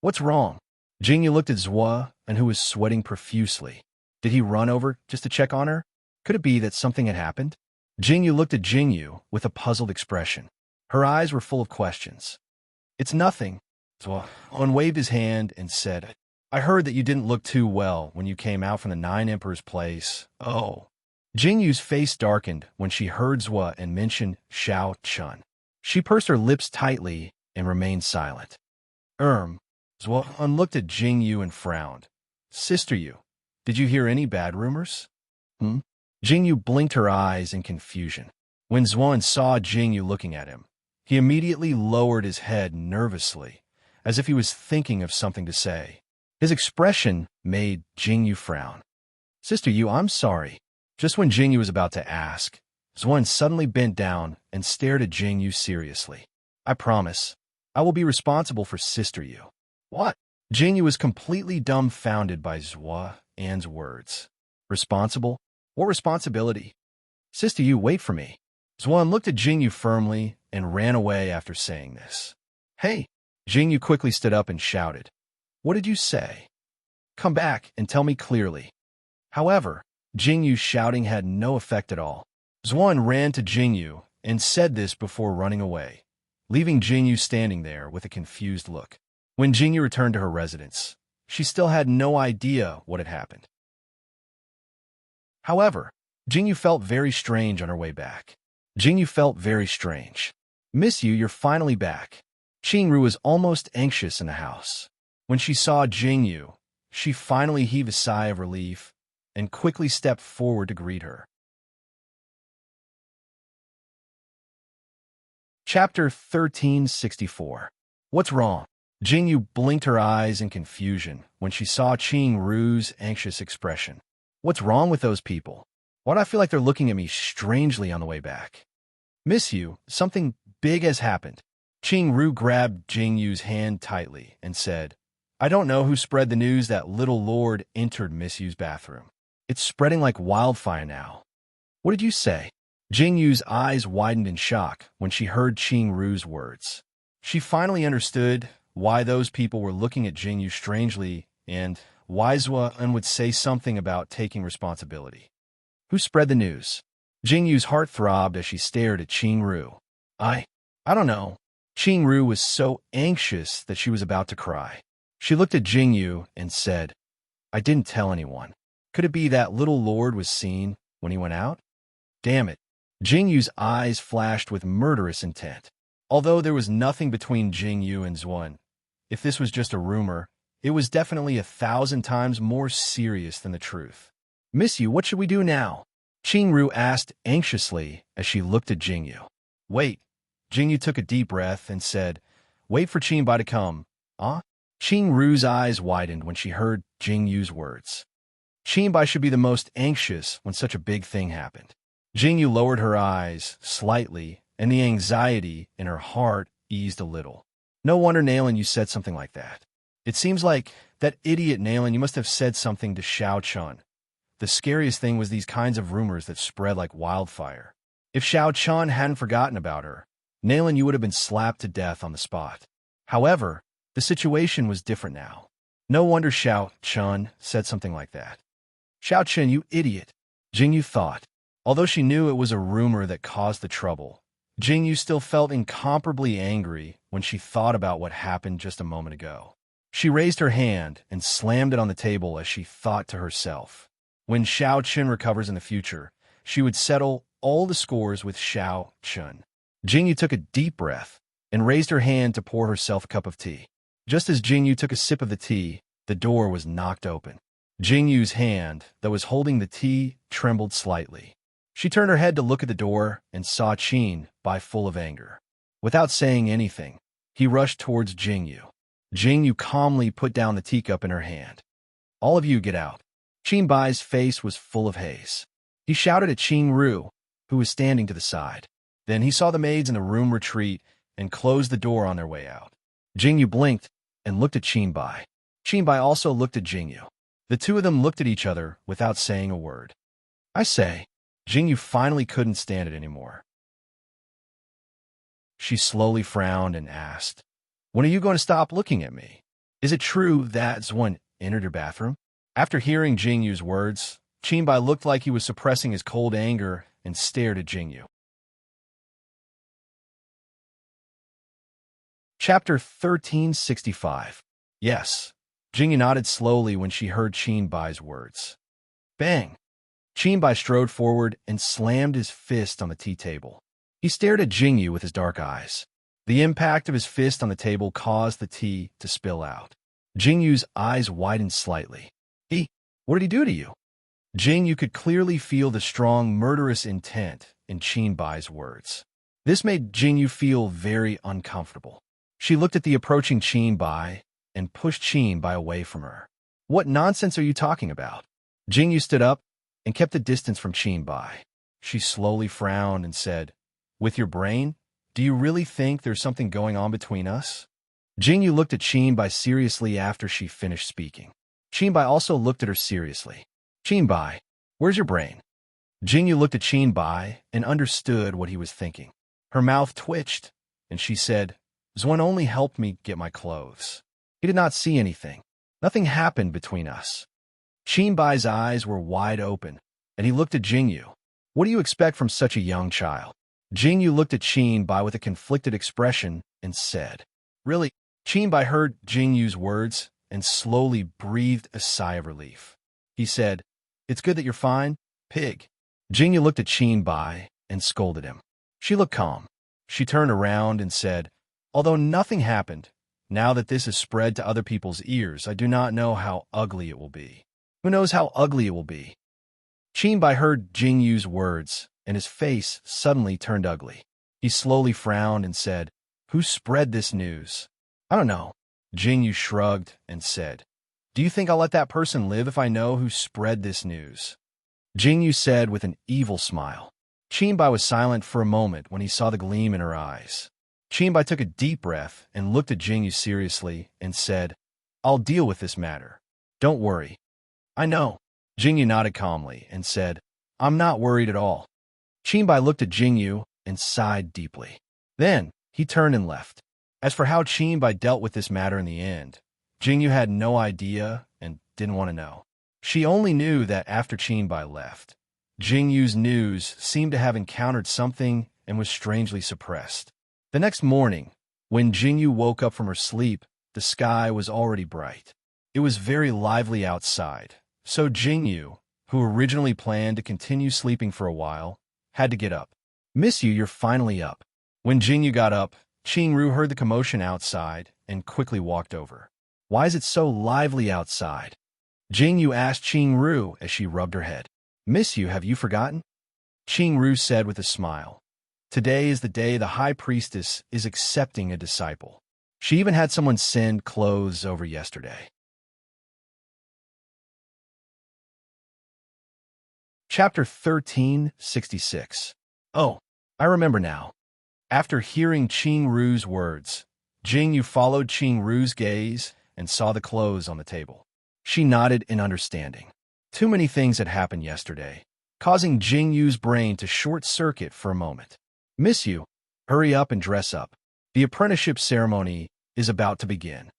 "What's wrong?" Jing Yu looked at Zhua, and who was sweating profusely. Did he run over just to check on her? Could it be that something had happened? Jing Yu looked at Jing Yu with a puzzled expression. Her eyes were full of questions. "It's nothing." Zhua waved his hand and said, "I heard that you didn't look too well when you came out from the Nine Emperors' place." "Oh." Jing Yu's face darkened when she heard Zhua and mentioned Xiao Chun. She pursed her lips tightly and remained silent. Zhua looked at Jing Yu and frowned. "Sister Yu, did you hear any bad rumors?" Jing Yu blinked her eyes in confusion. When Zhuan saw Jing Yu looking at him, he immediately lowered his head nervously, as if he was thinking of something to say. His expression made Jing Yu frown. "Sister Yu, I'm sorry." Just when Jing Yu was about to ask, Zhuan suddenly bent down and stared at Jing Yu seriously. "I promise, I will be responsible for Sister Yu." "What?" Jing Yu was completely dumbfounded by Zhua An's words. "Responsible? What responsibility?" "Sister Yu, wait for me." Zhuan looked at Jing Yu firmly and ran away after saying this. "Hey!" Jing Yu quickly stood up and shouted. "What did you say? Come back and tell me clearly." However, Jing Yu's shouting had no effect at all. Zhuan ran to Jing Yu and said this before running away, leaving Jing Yu standing there with a confused look. When Jing Yu returned to her residence, she still had no idea what had happened. However, Jing Yu felt very strange on her way back. Jing Yu felt very strange. "Miss Yu, you're finally back." Qing Ru was almost anxious in the house. When she saw Jing Yu, she finally heaved a sigh of relief and quickly stepped forward to greet her. Chapter 1364. What's wrong? Jing Yu blinked her eyes in confusion when she saw Qing Ru's anxious expression. "What's wrong with those people? Why do I feel like they're looking at me strangely on the way back?" "Miss Yu, something big has happened." Qing Ru grabbed Jing Yu's hand tightly and said, "I don't know who spread the news that little Lord entered Miss Yu's bathroom. It's spreading like wildfire now." "What did you say?" Jing Yu's eyes widened in shock when she heard Qing Ru's words. She finally understood why those people were looking at Jingyu strangely, and why Zuan would say something about taking responsibility. Who spread the news? Jingyu's heart throbbed as she stared at Qingru. I don't know. Qingru was so anxious that she was about to cry. She looked at Jingyu and said, I didn't tell anyone. Could it be that little lord was seen when he went out? Damn it. Jingyu's eyes flashed with murderous intent. Although there was nothing between Jingyu and Zuan, if this was just a rumor, it was definitely 1,000 times more serious than the truth. Miss you, what should we do now? Qingru asked anxiously as she looked at Jingyu. Wait. Jingyu took a deep breath and said, Wait for Qingbai to come. Huh? Qingru's eyes widened when she heard Jingyu's words. Qingbai should be the most anxious when such a big thing happened. Jingyu lowered her eyes slightly, and the anxiety in her heart eased a little. No wonder, Nailin, you said something like that. It seems like that idiot Nailin, you must have said something to Xiao Chun. The scariest thing was these kinds of rumors that spread like wildfire. If Xiao Chun hadn't forgotten about her, Nailin, you would have been slapped to death on the spot. However, the situation was different now. No wonder Xiao Chun said something like that. Xiao Chun, you idiot, Jingyu thought. Although she knew it was a rumor that caused the trouble, Jingyu still felt incomparably angry when she thought about what happened just a moment ago. She raised her hand and slammed it on the table as she thought to herself. When Xiao Chun recovers in the future, she would settle all the scores with Xiao Chun. Jingyu took a deep breath and raised her hand to pour herself a cup of tea. Just as Jingyu took a sip of the tea, the door was knocked open. Jingyu's hand that was holding the tea trembled slightly. She turned her head to look at the door and saw Qingbai full of anger. Without saying anything, he rushed towards Jingyu. Jingyu calmly put down the teacup in her hand. All of you get out. Qingbai's face was full of haze. He shouted at Qingru, who was standing to the side. Then he saw the maids in the room retreat and closed the door on their way out. Jingyu blinked and looked at Qingbai. Qingbai also looked at Jingyu. The two of them looked at each other without saying a word. I say, Jingyu finally couldn't stand it anymore. She slowly frowned and asked, When are you going to stop looking at me? Is it true that Zuan entered your bathroom? After hearing Jingyu's words, Qingbai looked like he was suppressing his cold anger and stared at Jingyu. Chapter 1365. Yes. Jingyu nodded slowly when she heard Qingbai's words. Bang! Qingbai strode forward and slammed his fist on the tea table. He stared at Jingyu with his dark eyes. The impact of his fist on the table caused the tea to spill out. Jingyu's eyes widened slightly. What did he do to you? Jingyu could clearly feel the strong, murderous intent in Qingbai's words. This made Jingyu feel very uncomfortable. She looked at the approaching Qingbai and pushed Qingbai away from her. What nonsense are you talking about? Jingyu stood up and kept a distance from Qingbai. She slowly frowned and said, With your brain, do you really think there's something going on between us? Jingyu looked at Qingbai seriously after she finished speaking. Qingbai also looked at her seriously. Qingbai, where's your brain? Jingyu looked at Qingbai and understood what he was thinking. Her mouth twitched, and she said, Zuan only helped me get my clothes. He did not see anything. Nothing happened between us. Qingbai's eyes were wide open, and he looked at Jingyu. What do you expect from such a young child? Jingyu looked at Qingbai with a conflicted expression and said, Really? Qingbai heard Jingyu's words and slowly breathed a sigh of relief. He said, It's good that you're fine, pig. Jingyu looked at Qingbai and scolded him. She looked calm. She turned around and said, Although nothing happened, now that this has spread to other people's ears, I do not know how ugly it will be. Who knows how ugly it will be? Qingbai heard Jingyu's words, and his face suddenly turned ugly. He slowly frowned and said, Who spread this news? I don't know. Jingyu shrugged and said, Do you think I'll let that person live if I know who spread this news? Jingyu said with an evil smile. Qingbai was silent for a moment when he saw the gleam in her eyes. Qingbai took a deep breath and looked at Jingyu seriously and said, I'll deal with this matter. Don't worry. I know. Jingyu nodded calmly and said, I'm not worried at all. Qingbai looked at Jingyu and sighed deeply. Then he turned and left. As for how Qinbai dealt with this matter in the end, Jingyu had no idea and didn't want to know. She only knew that after Qinbai left, Jingyu's news seemed to have encountered something and was strangely suppressed. The next morning, when Jingyu woke up from her sleep, the sky was already bright. It was very lively outside, so Jingyu, who originally planned to continue sleeping for a while, had to get up. "Miss you, you're finally up." When Jingyu got up, Qingru heard the commotion outside and quickly walked over. "Why is it so lively outside?" Jingyu asked Qingru as she rubbed her head. "Miss you, have you forgotten?" Qingru said with a smile. "Today is the day the High Priestess is accepting a disciple. She even had someone send clothes over yesterday." Chapter 1366. Oh, I remember now. After hearing Qingru's words, Jingyu followed Qingru's gaze and saw the clothes on the table. She nodded in understanding. Too many things had happened yesterday, causing Jingyu's brain to short-circuit for a moment. "Miss you, hurry up and dress up. The apprenticeship ceremony is about to begin."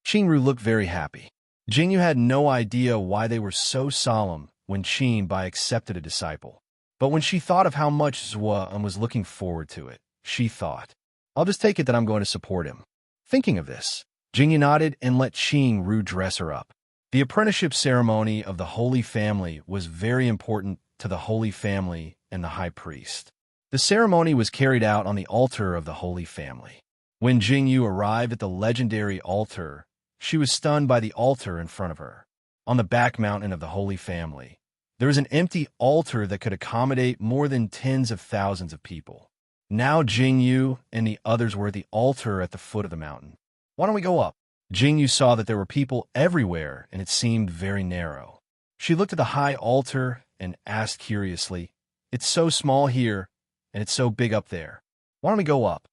Qingru looked very happy. Jingyu had no idea why they were so solemn when Qinbai accepted a disciple. But when she thought of how much Zuan was looking forward to it, she thought, "I'll just take it that I'm going to support him." Thinking of this, Jingyu nodded and let Qingru dress her up. The apprenticeship ceremony of the Holy Family was very important to the Holy Family and the High Priest. The ceremony was carried out on the altar of the Holy Family. When Jingyu arrived at the legendary altar, she was stunned by the altar in front of her. On the back mountain of the Holy Family, there was an empty altar that could accommodate more than tens of thousands of people. Now Jingyu and the others were at the altar at the foot of the mountain. "Why don't we go up?" Jingyu saw that there were people everywhere, and it seemed very narrow. She looked at the high altar and asked curiously, "It's so small here, and it's so big up there. Why don't we go up?"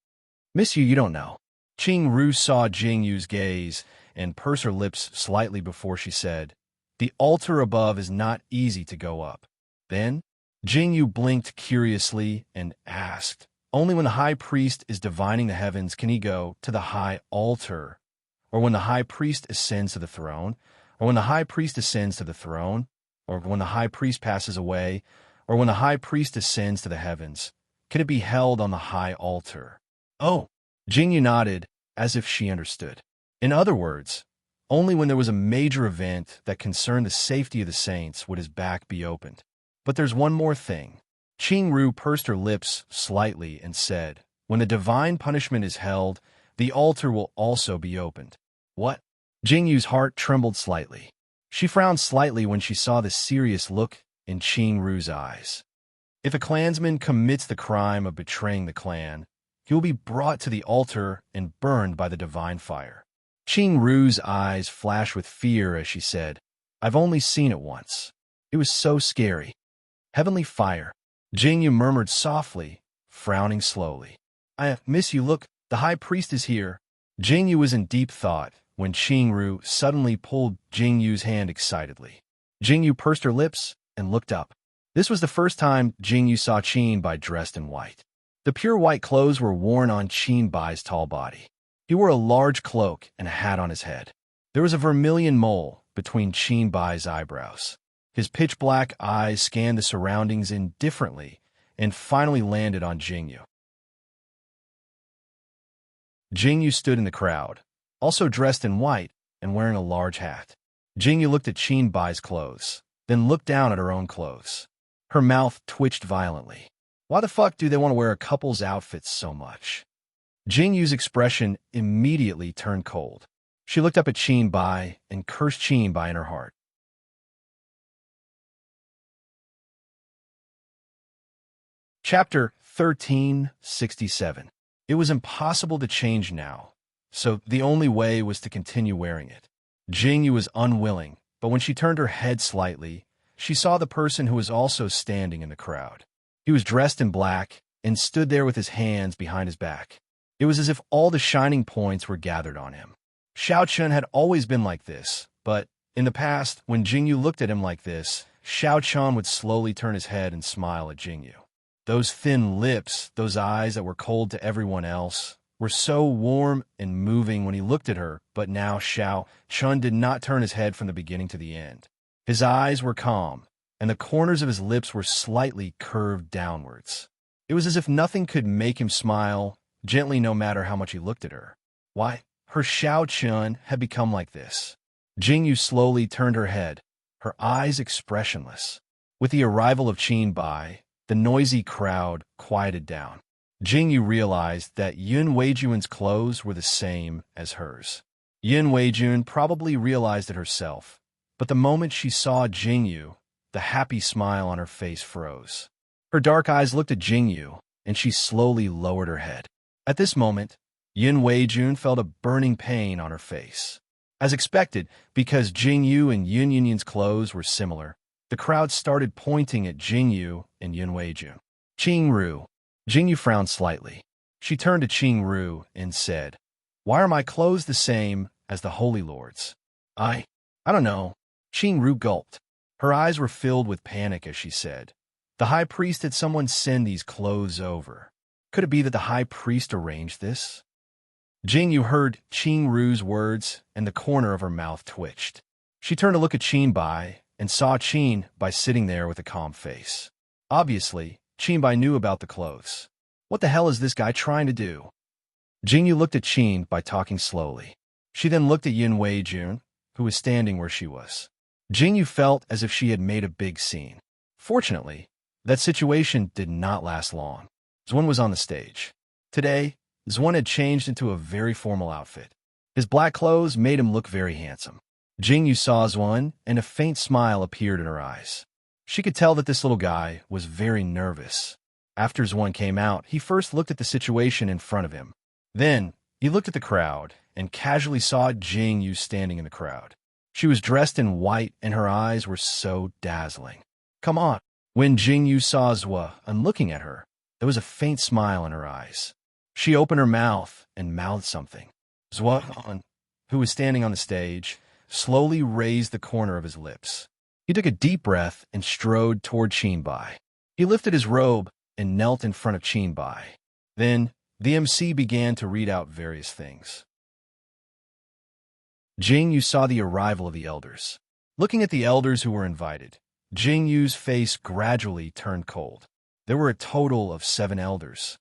"Miss you, you don't know." Qingru saw Jingyu's gaze and pursed her lips slightly before she said, "The altar above is not easy to go up." Then, Jingyu blinked curiously and asked, "Only when the High Priest is divining the heavens can he go to the high altar, or when the High Priest ascends to the throne, or when the High Priest ascends to the throne, or when the High Priest passes away, or when the High Priest ascends to the heavens, can it be held on the high altar?" "Oh," Jingyu nodded as if she understood. In other words, only when there was a major event that concerned the safety of the saints would his back be opened. "But there's one more thing." Qingru pursed her lips slightly and said, "When the divine punishment is held, the altar will also be opened." "What?" Jingyu's heart trembled slightly. She frowned slightly when she saw the serious look in Qingru's eyes. "If a clansman commits the crime of betraying the clan, he will be brought to the altar and burned by the divine fire." Qingru's eyes flashed with fear as she said, "I've only seen it once. It was so scary." "Heavenly fire," Jingyu murmured softly, frowning slowly. "I miss you, look, the High Priest is here." Jingyu was in deep thought when Qingru suddenly pulled Jingyu's hand excitedly. Jingyu pursed her lips and looked up. This was the first time Jingyu saw Qinbai dressed in white. The pure white clothes were worn on Qinbai's tall body. He wore a large cloak and a hat on his head. There was a vermilion mole between Qinbai's eyebrows. His pitch-black eyes scanned the surroundings indifferently and finally landed on Jingyu. Jingyu stood in the crowd, also dressed in white and wearing a large hat. Jingyu looked at Qinbai's clothes, then looked down at her own clothes. Her mouth twitched violently. Why the fuck do they want to wear a couple's outfits so much? Jingyu's expression immediately turned cold. She looked up at Qinbai and cursed Qinbai in her heart. Chapter 1367. It was impossible to change now, so the only way was to continue wearing it. Jingyu was unwilling, but when she turned her head slightly, she saw the person who was also standing in the crowd. He was dressed in black and stood there with his hands behind his back. It was as if all the shining points were gathered on him. Xiao Chun had always been like this, but in the past, when Jingyu looked at him like this, Xiao Chun would slowly turn his head and smile at Jingyu. Those thin lips, those eyes that were cold to everyone else, were so warm and moving when he looked at her, but now Xiao Chun did not turn his head from the beginning to the end. His eyes were calm, and the corners of his lips were slightly curved downwards. It was as if nothing could make him smile gently no matter how much he looked at her. Why, her Xiao Chun had become like this. Jingyu slowly turned her head, her eyes expressionless. With the arrival of Qin Bai, the noisy crowd quieted down. Jingyu realized that Yun Weijun's clothes were the same as hers. Yun Weijun probably realized it herself, but the moment she saw Jingyu, the happy smile on her face froze. Her dark eyes looked at Jingyu, and she slowly lowered her head. At this moment, Yun Weijun felt a burning pain on her face. As expected, because Jingyu and Yun Yunyun's clothes were similar, the crowd started pointing at Jingyu and Yun Weijun. Qingru. Jingyu frowned slightly. She turned to Qingru and said, "Why are my clothes the same as the Holy Lord's?" I don't know." Qingru gulped. Her eyes were filled with panic as she said, "The high priest had someone send these clothes over. Could it be that the high priest arranged this?" Jingyu heard Qingru's words, and the corner of her mouth twitched. She turned to look at Qin Bai and saw Qin Bai sitting there with a calm face. Obviously, Qin Bai knew about the clothes. What the hell is this guy trying to do? Jingyu looked at Qin Bai talking slowly. She then looked at Yun Weijun, who was standing where she was. Jingyu felt as if she had made a big scene. Fortunately, that situation did not last long. Xuan was on the stage. Today, Xuan had changed into a very formal outfit. His black clothes made him look very handsome. Jingyu saw Xuan, and a faint smile appeared in her eyes. She could tell that this little guy was very nervous. After Xuan came out, he first looked at the situation in front of him. Then, he looked at the crowd, and casually saw Jingyu standing in the crowd. She was dressed in white, and her eyes were so dazzling. Come on. When Jingyu saw Xuan looking at her, there was a faint smile in her eyes. She opened her mouth and mouthed something. Xuan, who was standing on the stage, slowly raised the corner of his lips. He took a deep breath and strode toward Qin Bai. He lifted his robe and knelt in front of Qin Bai. Then, the MC began to read out various things. Jingyu saw the arrival of the elders. Looking at the elders who were invited, Jingyu's face gradually turned cold. There were a total of 7 elders.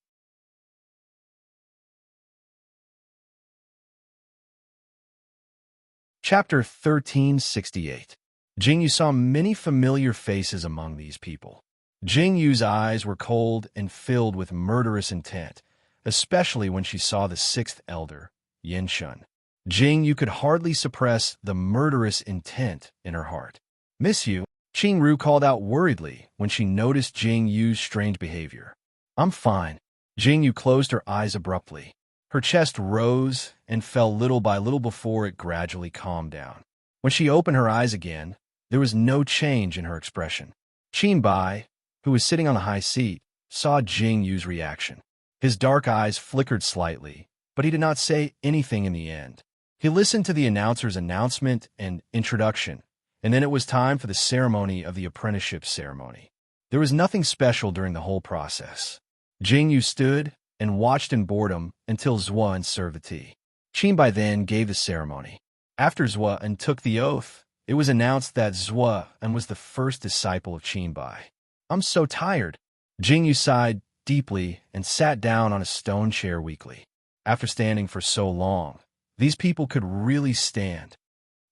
Chapter 1368. Jingyu saw many familiar faces among these people. Jingyu's eyes were cold and filled with murderous intent, especially when she saw the 6th elder, Yin Shun. Jingyu could hardly suppress the murderous intent in her heart. "Miss you," Qingru called out worriedly when she noticed Jingyu's strange behavior. "I'm fine." Jingyu closed her eyes abruptly. Her chest rose and fell little by little before it gradually calmed down. When she opened her eyes again, there was no change in her expression. Qin Bai, who was sitting on the high seat, saw Jingyu's reaction. His dark eyes flickered slightly, but he did not say anything in the end. He listened to the announcer's announcement and introduction, and then it was time for the ceremony of the apprenticeship ceremony. There was nothing special during the whole process. Jingyu stood and watched in boredom until Xuan served the tea. Qin Bai then gave the ceremony. After Xuan took the oath, it was announced that Xuan was the first disciple of Qin Bai. "I'm so tired." Jingyu sighed deeply and sat down on a stone chair weakly. After standing for so long, these people could really stand.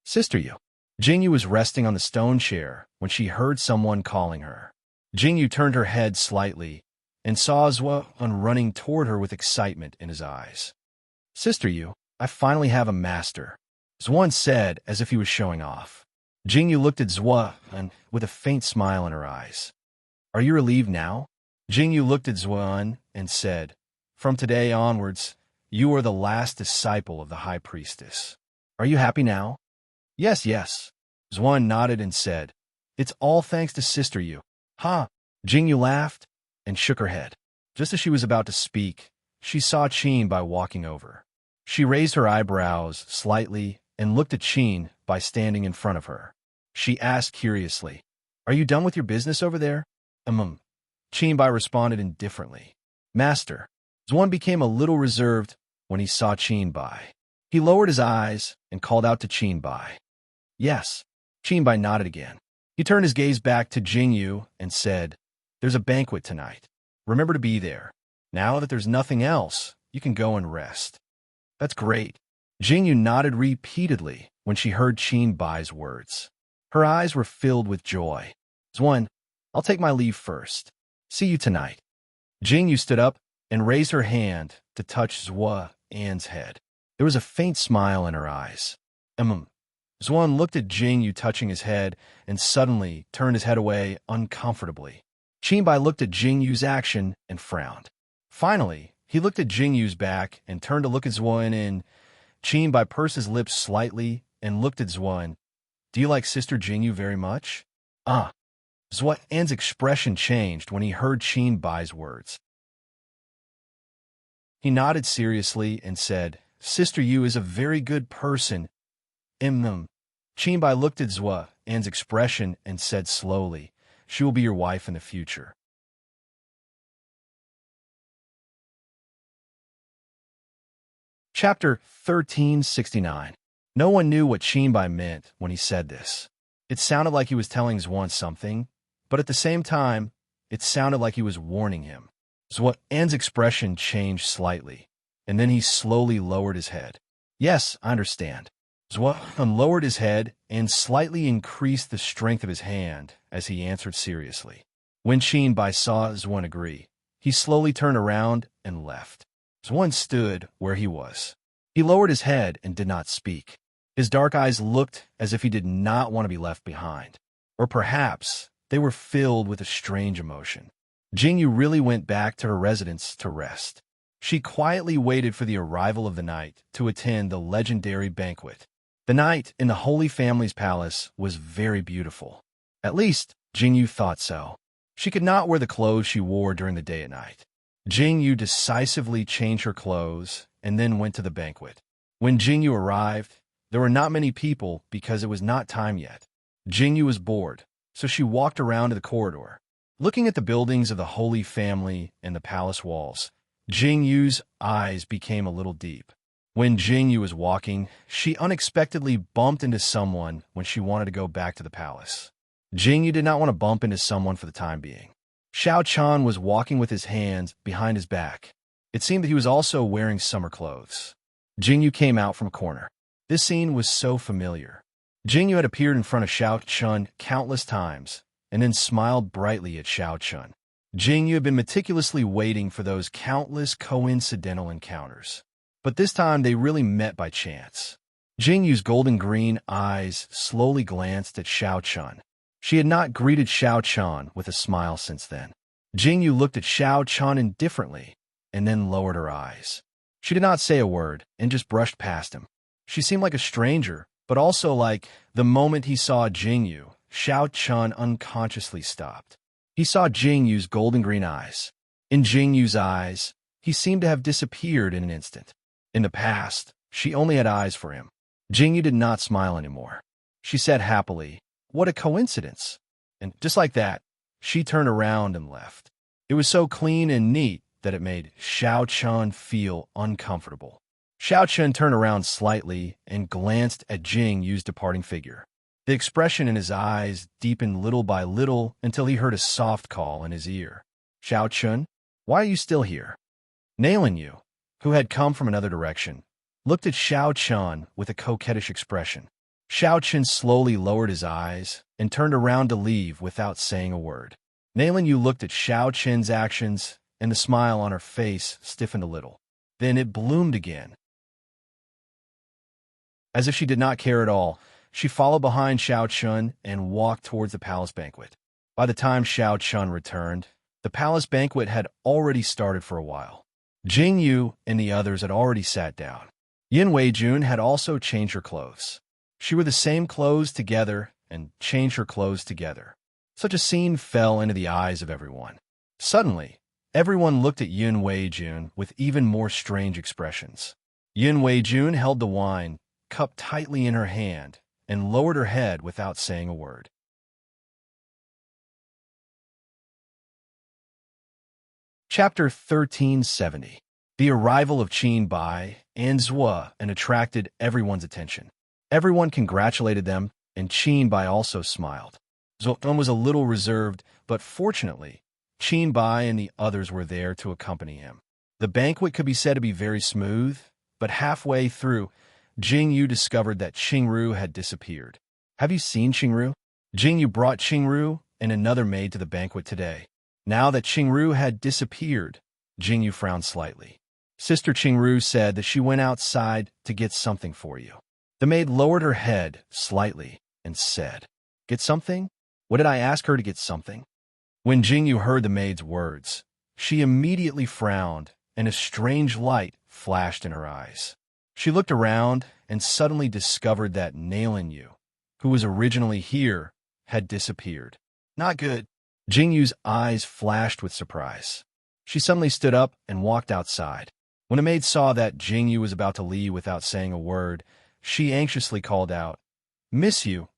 "Sister Yu." Jingyu was resting on the stone chair when she heard someone calling her. Jingyu turned her head slightly and saw Xuan running toward her with excitement in his eyes. "Sister Yu, I finally have a master," Xuan said as if he was showing off. Jingyu looked at Xuan with a faint smile in her eyes. "Are you relieved now?" Jingyu looked at Xuan and said, "From today onwards, you are the last disciple of the High Priestess. Are you happy now?" Yes. Xuan nodded and said, "It's all thanks to Sister Yu." "Huh?" Jingyu laughed and shook her head. Just as she was about to speak, she saw Qin Bai walking over. She raised her eyebrows slightly and looked at Qin Bai standing in front of her. She asked curiously, "Are you done with your business over there?" Qin Bai responded indifferently. "Master." Xuan became a little reserved when he saw Qin Bai. He lowered his eyes and called out to Qin Bai. Yes. Qin Bai nodded again. He turned his gaze back to Jingyu and said, There's a banquet tonight. Remember to be there. Now that there's nothing else, you can go and rest. That's great. Jingyu nodded repeatedly when she heard Qin Bai's words. Her eyes were filled with joy. Zhuan, I'll take my leave first. See you tonight. Jingyu stood up and raised her hand to touch Zhua An's head. There was a faint smile in her eyes. Zhuan looked at Jingyu touching his head and suddenly turned his head away uncomfortably. Qin Bai looked at Jingyu's action and frowned. Finally, he looked at Jingyu's back and turned to look at Zhuan and Qin Bai pursed his lips slightly and looked at Zhuan. Do you like Sister Jingyu very much? Zhuan An's expression changed when he heard Qin Bai's words. He nodded seriously and said, Sister Yu is a very good person. Qin Bai looked at Zhuan An's expression and said slowly, She will be your wife in the future. Chapter 1369. No one knew what Qin Bai meant when he said this. It sounded like he was telling Zhuan something, but at the same time, it sounded like he was warning him. Zhuan An's expression changed slightly, and then he slowly lowered his head. Yes, I understand. Zhuan lowered his head and slightly increased the strength of his hand as he answered seriously. When Qin Bai saw Zhuan agree, he slowly turned around and left. Zhuan stood where he was. He lowered his head and did not speak. His dark eyes looked as if he did not want to be left behind. Or perhaps they were filled with a strange emotion. Jingyu really went back to her residence to rest. She quietly waited for the arrival of the night to attend the legendary banquet. The night in the Holy Family's palace was very beautiful. At least, Jingyu thought so. She could not wear the clothes she wore during the day and night. Jingyu decisively changed her clothes and then went to the banquet. When Jingyu arrived, there were not many people because it was not time yet. Jingyu was bored, so she walked around to the corridor. Looking at the buildings of the Holy Family and the palace walls, Jingyu's eyes became a little deep. When Jingyu was walking, she unexpectedly bumped into someone when she wanted to go back to the palace. Jingyu did not want to bump into someone for the time being. Xiao Chan was walking with his hands behind his back. It seemed that he was also wearing summer clothes. Jingyu came out from a corner. This scene was so familiar. Jingyu had appeared in front of Xiao Chun countless times, and then smiled brightly at Xiao Chun. Jingyu had been meticulously waiting for those countless coincidental encounters. But this time they really met by chance. Jingyu's golden-green eyes slowly glanced at Xiao Chun. She had not greeted Xiao Chun with a smile since then. Jingyu looked at Xiao Chun indifferently, and then lowered her eyes. She did not say a word, and just brushed past him. She seemed like a stranger, but also like the moment he saw Jingyu, Xiao Chun unconsciously stopped. He saw Jingyu's golden-green eyes. In Jingyu's eyes, he seemed to have disappeared in an instant. In the past, she only had eyes for him. Jingyu did not smile anymore. She said happily, What a coincidence. And just like that, she turned around and left. It was so clean and neat that it made Xiao Chun feel uncomfortable. Xiao Chun turned around slightly and glanced at Jingyu's departing figure. The expression in his eyes deepened little by little until he heard a soft call in his ear. Xiao Chun, why are you still here? Nailing you, who had come from another direction, looked at Xiao Chun with a coquettish expression. Xiao Chun slowly lowered his eyes and turned around to leave without saying a word. Nailing you looked at Xiao Chun's actions, and the smile on her face stiffened a little. Then it bloomed again. As if she did not care at all, she followed behind Xiao Chun and walked towards the palace banquet. By the time Xiao Chun returned, the palace banquet had already started for a while. Jingyu and the others had already sat down. Yin Weijun had also changed her clothes. She wore the same clothes together and changed her clothes together. Such a scene fell into the eyes of everyone. Suddenly, everyone looked at Yin Weijun with even more strange expressions. Yin Weijun held the wine, cup tightly in her hand, and lowered her head without saying a word. Chapter 1370. The arrival of Qin Bai and Zhua and attracted everyone's attention. Everyone congratulated them, and Qin Bai also smiled. Zoltan was a little reserved, but fortunately, Qin Bai and the others were there to accompany him. The banquet could be said to be very smooth, but halfway through, Jingyu discovered that Qingru had disappeared. Have you seen Qingru? Jingyu brought Qingru and another maid to the banquet today. Now that Qingru had disappeared, Jingyu frowned slightly. Sister Qingru said that she went outside to get something for you. The maid lowered her head slightly and said, "Get something? What did I ask her to get something?" When Jingyu heard the maid's words, she immediately frowned, and a strange light flashed in her eyes. She looked around and suddenly discovered that Nailin Yu, who was originally here, had disappeared. Not good. Jingyu's eyes flashed with surprise. She suddenly stood up and walked outside. When a maid saw that Jingyu was about to leave without saying a word, she anxiously called out, Miss you.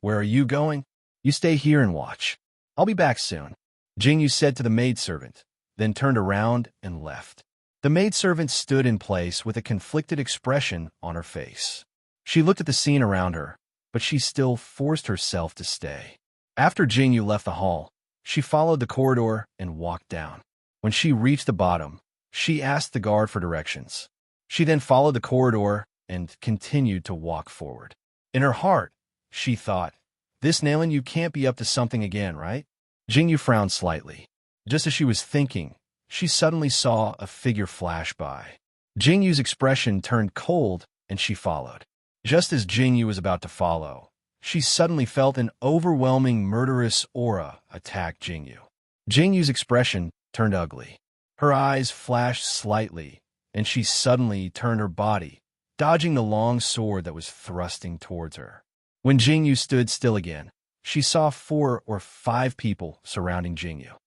Where are you going? You stay here and watch. I'll be back soon," Jingyu said to the maidservant, then turned around and left. The maidservant stood in place with a conflicted expression on her face. She looked at the scene around her, but she still forced herself to stay. After Jingyu left the hall, she followed the corridor and walked down. When she reached the bottom, she asked the guard for directions. She then followed the corridor and continued to walk forward. In her heart, she thought, "This Nailin Yu can't be up to something again, right?" Jingyu frowned slightly. Just as she was thinking, she suddenly saw a figure flash by. Jingyu's expression turned cold, and she followed. Just as Jingyu was about to follow, she suddenly felt an overwhelming murderous aura attack Jingyu. Jingyu's expression turned ugly. Her eyes flashed slightly, and she suddenly turned her body, dodging the long sword that was thrusting towards her. When Jingyu stood still again, she saw 4 or 5 people surrounding Jingyu.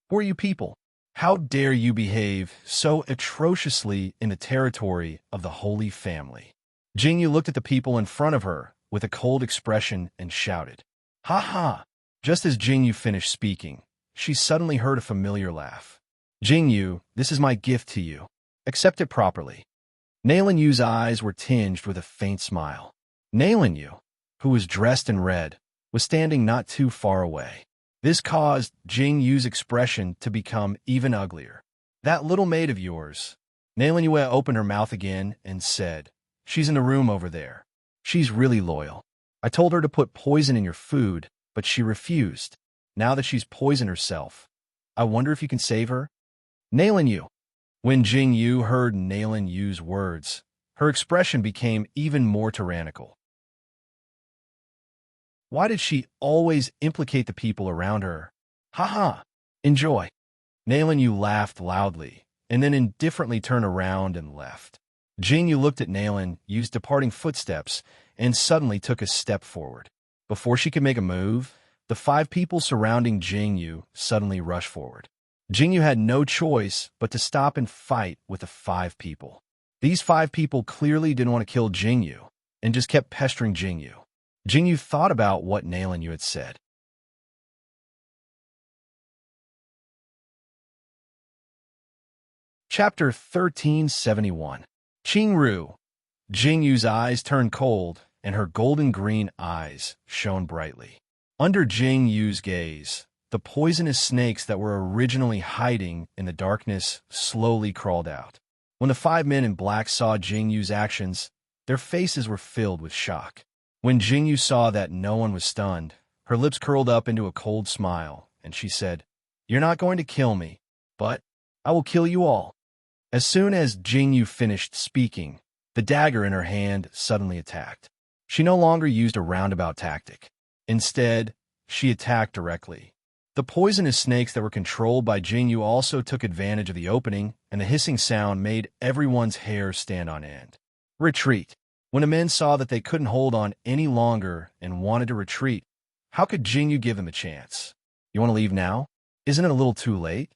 "Who are you people? How dare you behave so atrociously in the territory of the Holy Family?" Jingyu looked at the people in front of her with a cold expression and shouted, "Ha ha!" Just as Jingyu finished speaking, she suddenly heard a familiar laugh. "Jingyu, this is my gift to you. Accept it properly." Nailin Yu's eyes were tinged with a faint smile. Nailin Yu, who was dressed in red, was standing not too far away. This caused Jingyu's expression to become even uglier. "That little maid of yours." Nailin Yu opened her mouth again and said, "She's in the room over there. She's really loyal. I told her to put poison in your food, but she refused. Now that she's poisoned herself, I wonder if you can save her?" Nailin Yu. When Jingyu heard Nailin Yu's words, her expression became even more tyrannical. Why did she always implicate the people around her? "Ha ha! Enjoy." Nailin Yu laughed loudly, and then indifferently turned around and left. Jingyu looked at Nailin Yu's departing footsteps and suddenly took a step forward. Before she could make a move, the 5 people surrounding Jingyu suddenly rushed forward. Jingyu had no choice but to stop and fight with the 5 people. These 5 people clearly didn't want to kill Jingyu and just kept pestering Jingyu. Jingyu thought about what Nailin Yu had said. Chapter 1371. Qingru. Jingyu's eyes turned cold, and her golden-green eyes shone brightly. Under Jingyu's gaze, the poisonous snakes that were originally hiding in the darkness slowly crawled out. When the 5 men in black saw Jingyu's actions, their faces were filled with shock. When Jingyu saw that no one was stunned, her lips curled up into a cold smile, and she said, "You're not going to kill me, but I will kill you all." As soon as Jingyu finished speaking, the dagger in her hand suddenly attacked. She no longer used a roundabout tactic. Instead, she attacked directly. The poisonous snakes that were controlled by Jingyu also took advantage of the opening, and the hissing sound made everyone's hair stand on end. Retreat. When the men saw that they couldn't hold on any longer and wanted to retreat, how could Jingyu give them a chance? "You want to leave now? Isn't it a little too late?"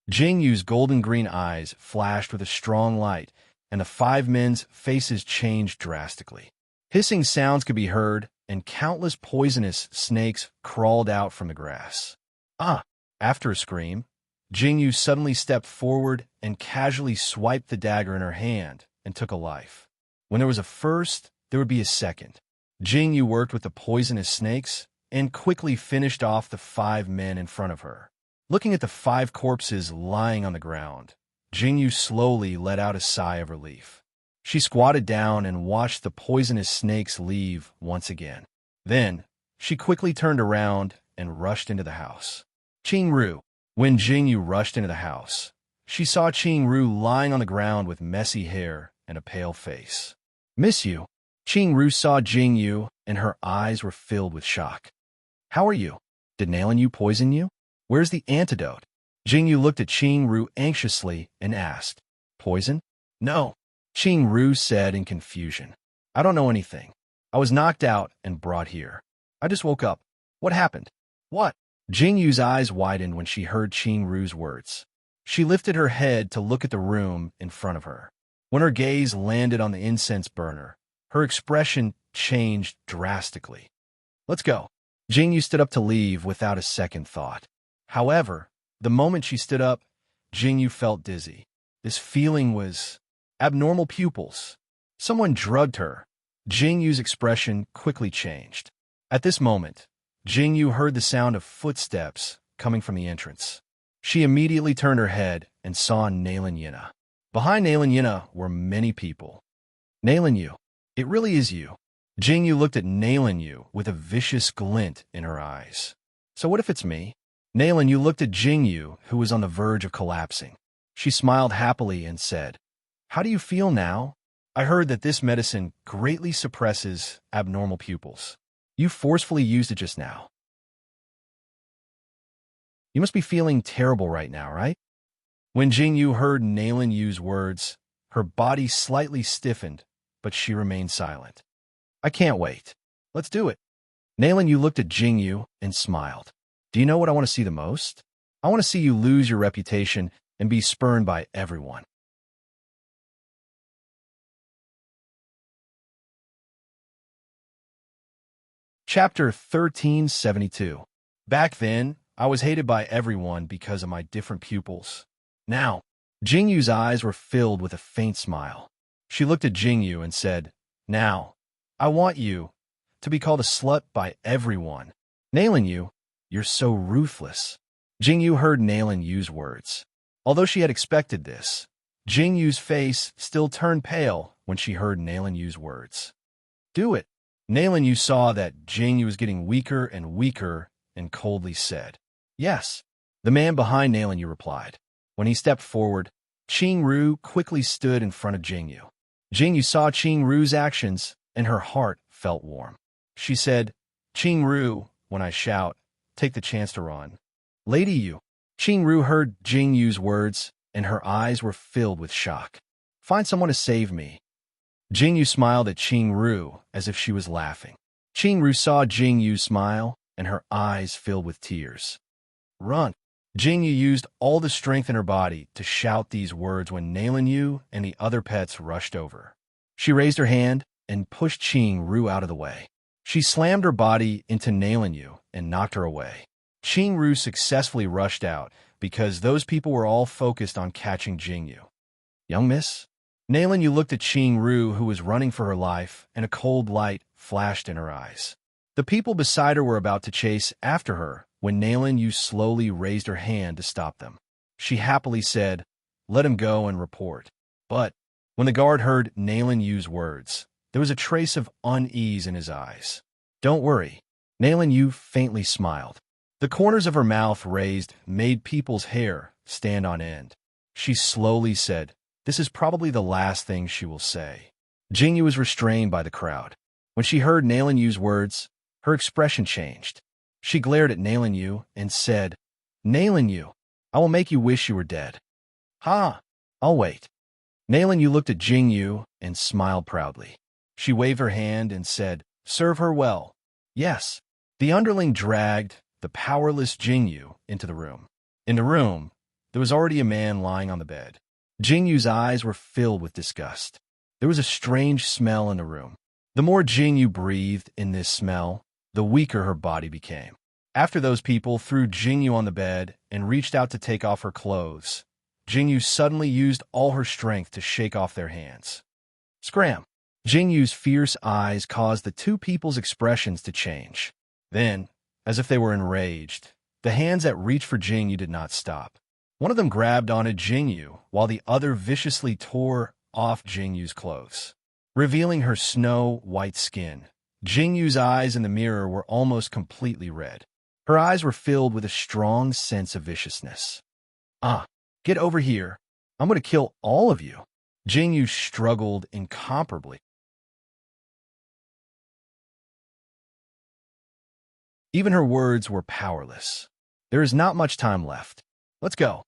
Jingyu's golden-green eyes flashed with a strong light, and the 5 men's faces changed drastically. Hissing sounds could be heard, and countless poisonous snakes crawled out from the grass. "Ah!" After a scream, Jingyu suddenly stepped forward and casually swiped the dagger in her hand and took a life. When there was a first, there would be a second. Jingyu worked with the poisonous snakes and quickly finished off the 5 men in front of her. Looking at the 5 corpses lying on the ground, Jingyu slowly let out a sigh of relief. She squatted down and watched the poisonous snakes leave once again. Then, she quickly turned around and rushed into the house. Qingru. When Jingyu rushed into the house, she saw Qingru lying on the ground with messy hair and a pale face. "Miss you." Qingru saw Jingyu, and her eyes were filled with shock. "How are you? Did Nailan poison you? Where's the antidote?" Jingyu looked at Qingru anxiously and asked, "Poison?" "No," Qingru said in confusion. "I don't know anything. I was knocked out and brought here. I just woke up. What happened?" "What?" Jingyu's eyes widened when she heard Qingru's words. She lifted her head to look at the room in front of her. When her gaze landed on the incense burner, her expression changed drastically. "Let's go." Jingyu stood up to leave without a second thought. However, the moment she stood up, Jingyu felt dizzy. This feeling was abnormal pupils. Someone drugged her. Jingyu's expression quickly changed. At this moment, Jingyu heard the sound of footsteps coming from the entrance. She immediately turned her head and saw Nailan. Behind Nailan were many people. "Nailan, it really is you." Jingyu looked at Nailan with a vicious glint in her eyes. "So what if it's me?" Nailan looked at Jingyu, who was on the verge of collapsing. She smiled happily and said, "How do you feel now? I heard that this medicine greatly suppresses abnormal pupils. You forcefully used it just now. You must be feeling terrible right now, right?" When Jingyu heard Nailan's words, her body slightly stiffened, but she remained silent. "I can't wait. Let's do it." Nailan looked at Jingyu and smiled. "Do you know what I want to see the most? I want to see you lose your reputation and be spurned by everyone." Chapter 1372. Back then, I was hated by everyone because of my different pupils. Now, Jingyu's eyes were filled with a faint smile. She looked at Jingyu and said, "Now, I want you to be called a slut by everyone. Nailan, you're so ruthless." Jingyu heard Nailan's words. Although she had expected this, Jingyu's face still turned pale when she heard Nailan's words. "Do it." Nailan saw that Jingyu was getting weaker and weaker and coldly said, "Yes." The man behind Nailan replied. When he stepped forward, Qingru quickly stood in front of Jingyu. Jingyu saw Qingru's actions, and her heart felt warm. She said, "Qingru, when I shout, take the chance to run." "Lady Yu." Qingru heard Jingyu's words, and her eyes were filled with shock. "Find someone to save me." Jingyu smiled at Qingru as if she was laughing. Qingru saw Jingyu smile, and her eyes filled with tears. "Run." Jingyu used all the strength in her body to shout these words when Nailan and the other pets rushed over. She raised her hand and pushed Qingru out of the way. She slammed her body into Nailan and knocked her away. Qingru successfully rushed out because those people were all focused on catching Jingyu. "Young miss?" Nailan looked at Qingru, who was running for her life, and a cold light flashed in her eyes. The people beside her were about to chase after her when Nailan slowly raised her hand to stop them. She happily said, "Let him go and report." But when the guard heard Nailan's words, there was a trace of unease in his eyes. "Don't worry." Nailan faintly smiled. The corners of her mouth raised made people's hair stand on end. She slowly said, "This is probably the last thing she will say." Jingyu was restrained by the crowd. When she heard Nailan's words, her expression changed. She glared at Nailan and said, "Nailan, I will make you wish you were dead." "Ha! I'll wait." Nailan looked at Jingyu and smiled proudly. She waved her hand and said, "Serve her well." "Yes." The underling dragged the powerless Jingyu into the room. In the room, there was already a man lying on the bed. Jingyu's eyes were filled with disgust. There was a strange smell in the room. The more Jingyu breathed in this smell, the weaker her body became. After those people threw Jingyu on the bed and reached out to take off her clothes, Jingyu suddenly used all her strength to shake off their hands. Scram! Jingyu's fierce eyes caused the two people's expressions to change. Then, as if they were enraged, the hands that reached for Jingyu did not stop. One of them grabbed onto Jingyu, while the other viciously tore off Jingyu's clothes, revealing her snow-white skin. Jingyu's eyes in the mirror were almost completely red. Her eyes were filled with a strong sense of viciousness. Get over here. I'm going to kill all of you. Jingyu struggled incomparably. Even her words were powerless. There is not much time left. Let's go.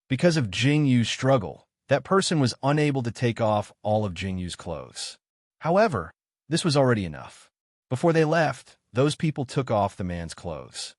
Because of Jingyu's struggle, that person was unable to take off all of Jingyu's clothes. However, this was already enough. Before they left, those people took off the man's clothes.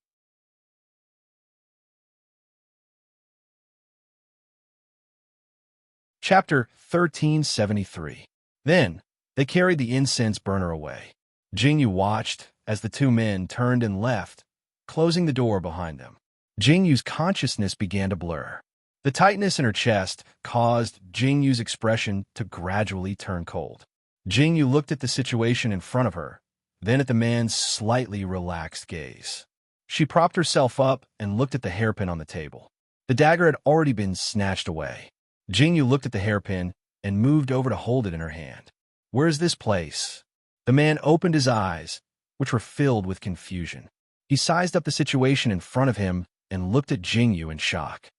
Chapter 1373. Then, they carried the incense burner away. Jingyu watched as the two men turned and left, closing the door behind them. Jingyu's consciousness began to blur. The tightness in her chest caused Jingyu's expression to gradually turn cold. Jingyu looked at the situation in front of her, then at the man's slightly relaxed gaze. She propped herself up and looked at the hairpin on the table. The dagger had already been snatched away. Jingyu looked at the hairpin and moved over to hold it in her hand. "Where's this place?" The man opened his eyes, which were filled with confusion. He sized up the situation in front of him and looked at Jingyu in shock.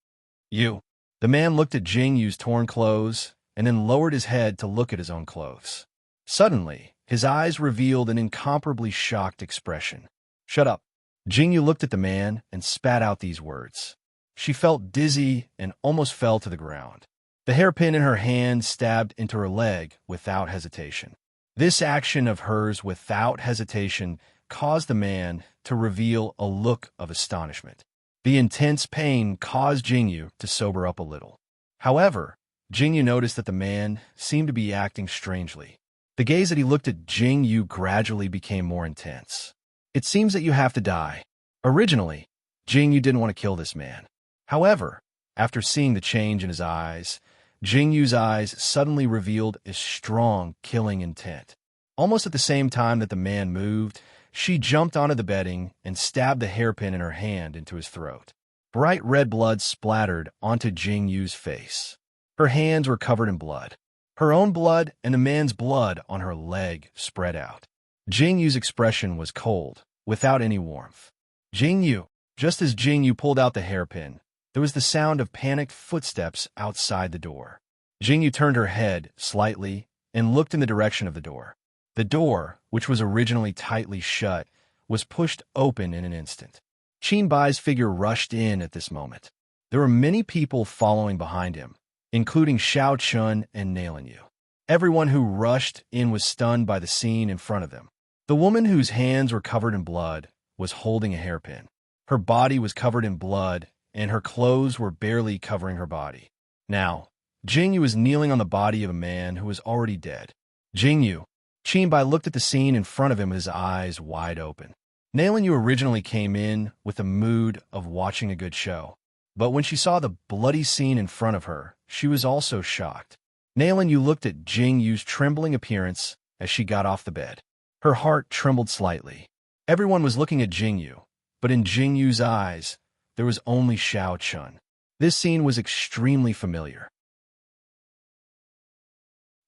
"You." The man looked at Jingyu's torn clothes and then lowered his head to look at his own clothes. Suddenly, his eyes revealed an incomparably shocked expression. "Shut up." Jingyu looked at the man and spat out these words. She felt dizzy and almost fell to the ground. The hairpin in her hand stabbed into her leg without hesitation. This action of hers without hesitation caused the man to reveal a look of astonishment. The intense pain caused Jingyu to sober up a little. However, Jingyu noticed that the man seemed to be acting strangely. The gaze that he looked at Jingyu gradually became more intense. "It seems that you have to die." Originally, Jingyu didn't want to kill this man. However, after seeing the change in his eyes, Jingyu's eyes suddenly revealed a strong killing intent. Almost at the same time that the man moved, she jumped onto the bedding and stabbed the hairpin in her hand into his throat. Bright red blood splattered onto Jingyu's face. Her hands were covered in blood. Her own blood and the man's blood on her leg spread out. Jingyu's expression was cold, without any warmth. "Jingyu." Just as Jingyu pulled out the hairpin, there was the sound of panicked footsteps outside the door. Jingyu turned her head slightly and looked in the direction of the door. The door, which was originally tightly shut, was pushed open in an instant. Qin Bai's figure rushed in at this moment. There were many people following behind him, including Xiao Chun and Nailanyu. Everyone who rushed in was stunned by the scene in front of them. The woman whose hands were covered in blood was holding a hairpin. Her body was covered in blood, and her clothes were barely covering her body. Now, Jingyu was kneeling on the body of a man who was already dead. "Jingyu." Qin Bai looked at the scene in front of him with his eyes wide open. Nailanyu originally came in with the mood of watching a good show, but when she saw the bloody scene in front of her, she was also shocked. Nailanyu looked at Jingyu's trembling appearance as she got off the bed. Her heart trembled slightly. Everyone was looking at Jingyu, but in Jingyu's eyes, there was only Xiao Chun. This scene was extremely familiar.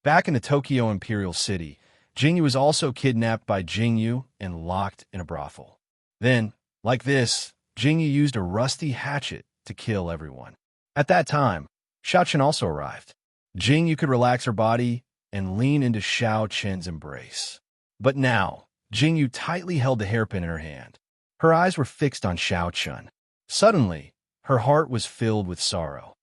Back in the Tokyo Imperial City, Jingyu was also kidnapped by Jingyu and locked in a brothel. Then, like this, Jingyu used a rusty hatchet to kill everyone. At that time, Xiao Chen also arrived. Jingyu could relax her body and lean into Xiao Chen's embrace. But now, Jingyu tightly held the hairpin in her hand. Her eyes were fixed on Xiao Chen. Suddenly, her heart was filled with sorrow.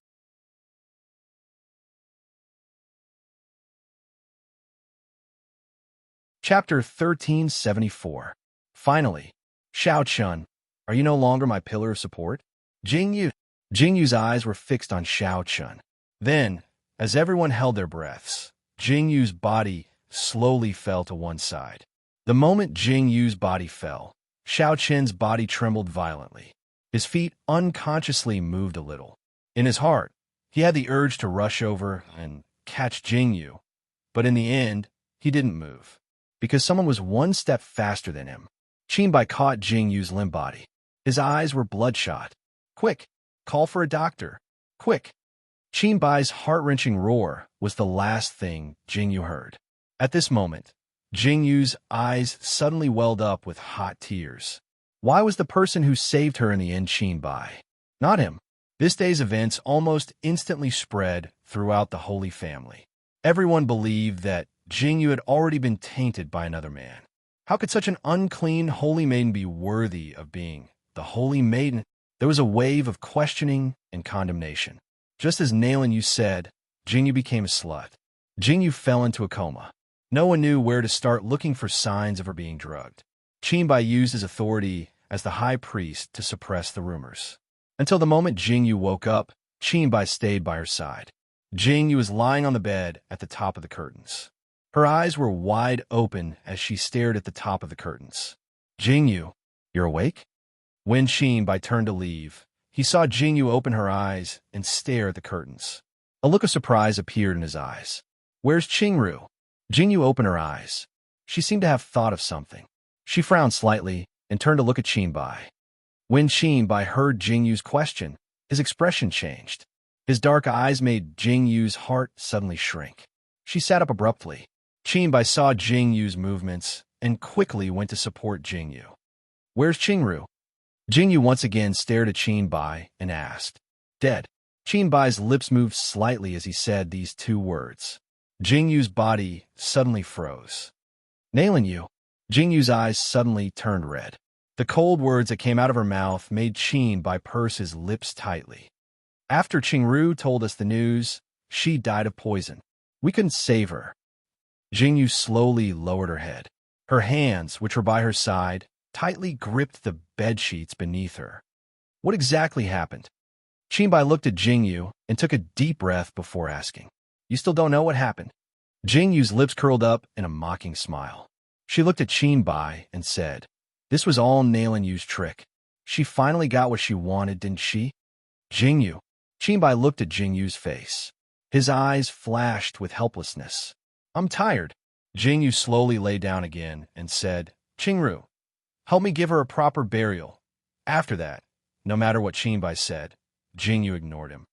Chapter 1374. Finally, "Xiao Chun, are you no longer my pillar of support?" Jingyu's eyes were fixed on Xiao Chun. Then, as everyone held their breaths, Jingyu's body slowly fell to one side. The moment Jingyu's body fell, Xiao Chen's body trembled violently. His feet unconsciously moved a little. In his heart, he had the urge to rush over and catch Jingyu, but in the end, he didn't move, because someone was one step faster than him. Qinbai caught Jingyu's limp body. His eyes were bloodshot. "Quick! Call for a doctor! Quick!" Qinbai's heart-wrenching roar was the last thing Jingyu heard. At this moment, Jingyu's eyes suddenly welled up with hot tears. Why was the person who saved her in the end Qinbai? Not him. This day's events almost instantly spread throughout the Holy Family. Everyone believed that Jingyu had already been tainted by another man. How could such an unclean holy maiden be worthy of being the holy maiden? There was a wave of questioning and condemnation. Just as Nailin said, Jingyu became a slut. Jingyu fell into a coma. No one knew where to start looking for signs of her being drugged. Qinbai used his authority as the high priest to suppress the rumors. Until the moment Jingyu woke up, Qinbai stayed by her side. Jingyu was lying on the bed at the top of the curtains. Her eyes were wide open as she stared at the top of the curtains. "Jingyu, you're awake?" When Qinbai turned to leave, he saw Jingyu open her eyes and stare at the curtains. A look of surprise appeared in his eyes. "Where's Qingru?" Jingyu opened her eyes. She seemed to have thought of something. She frowned slightly and turned to look at Qinbai. When Qinbai heard Jingyu's question, his expression changed. His dark eyes made Jingyu's heart suddenly shrink. She sat up abruptly. Qinbai saw Jingyu's movements and quickly went to support Jingyu. "Where's Qingru?" Jingyu once again stared at Qinbai and asked. "Dead." Qinbai's lips moved slightly as he said these two words. Jingyu's body suddenly froze. "Nailin you." Jingyu's eyes suddenly turned red. The cold words that came out of her mouth made Qinbai purse his lips tightly. "After Qingru told us the news, she died of poison. We couldn't save her." Jingyu slowly lowered her head. Her hands, which were by her side, tightly gripped the bedsheets beneath her. "What exactly happened?" Qinbai looked at Jingyu and took a deep breath before asking. "You still don't know what happened?" Jingyu's lips curled up in a mocking smile. She looked at Qinbai and said, "This was all Nailin Yu's trick. She finally got what she wanted, didn't she?" "Jingyu." Qinbai looked at Jingyu's face. His eyes flashed with helplessness. "I'm tired." Jingyu slowly lay down again and said, "Qingru, help me give her a proper burial." After that, no matter what Qinbai said, Jingyu ignored him.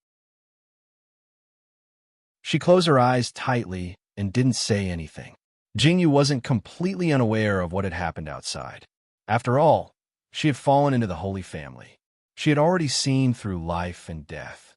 She closed her eyes tightly and didn't say anything. Jingyu wasn't completely unaware of what had happened outside. After all, she had fallen into the Holy Family. She had already seen through life and death.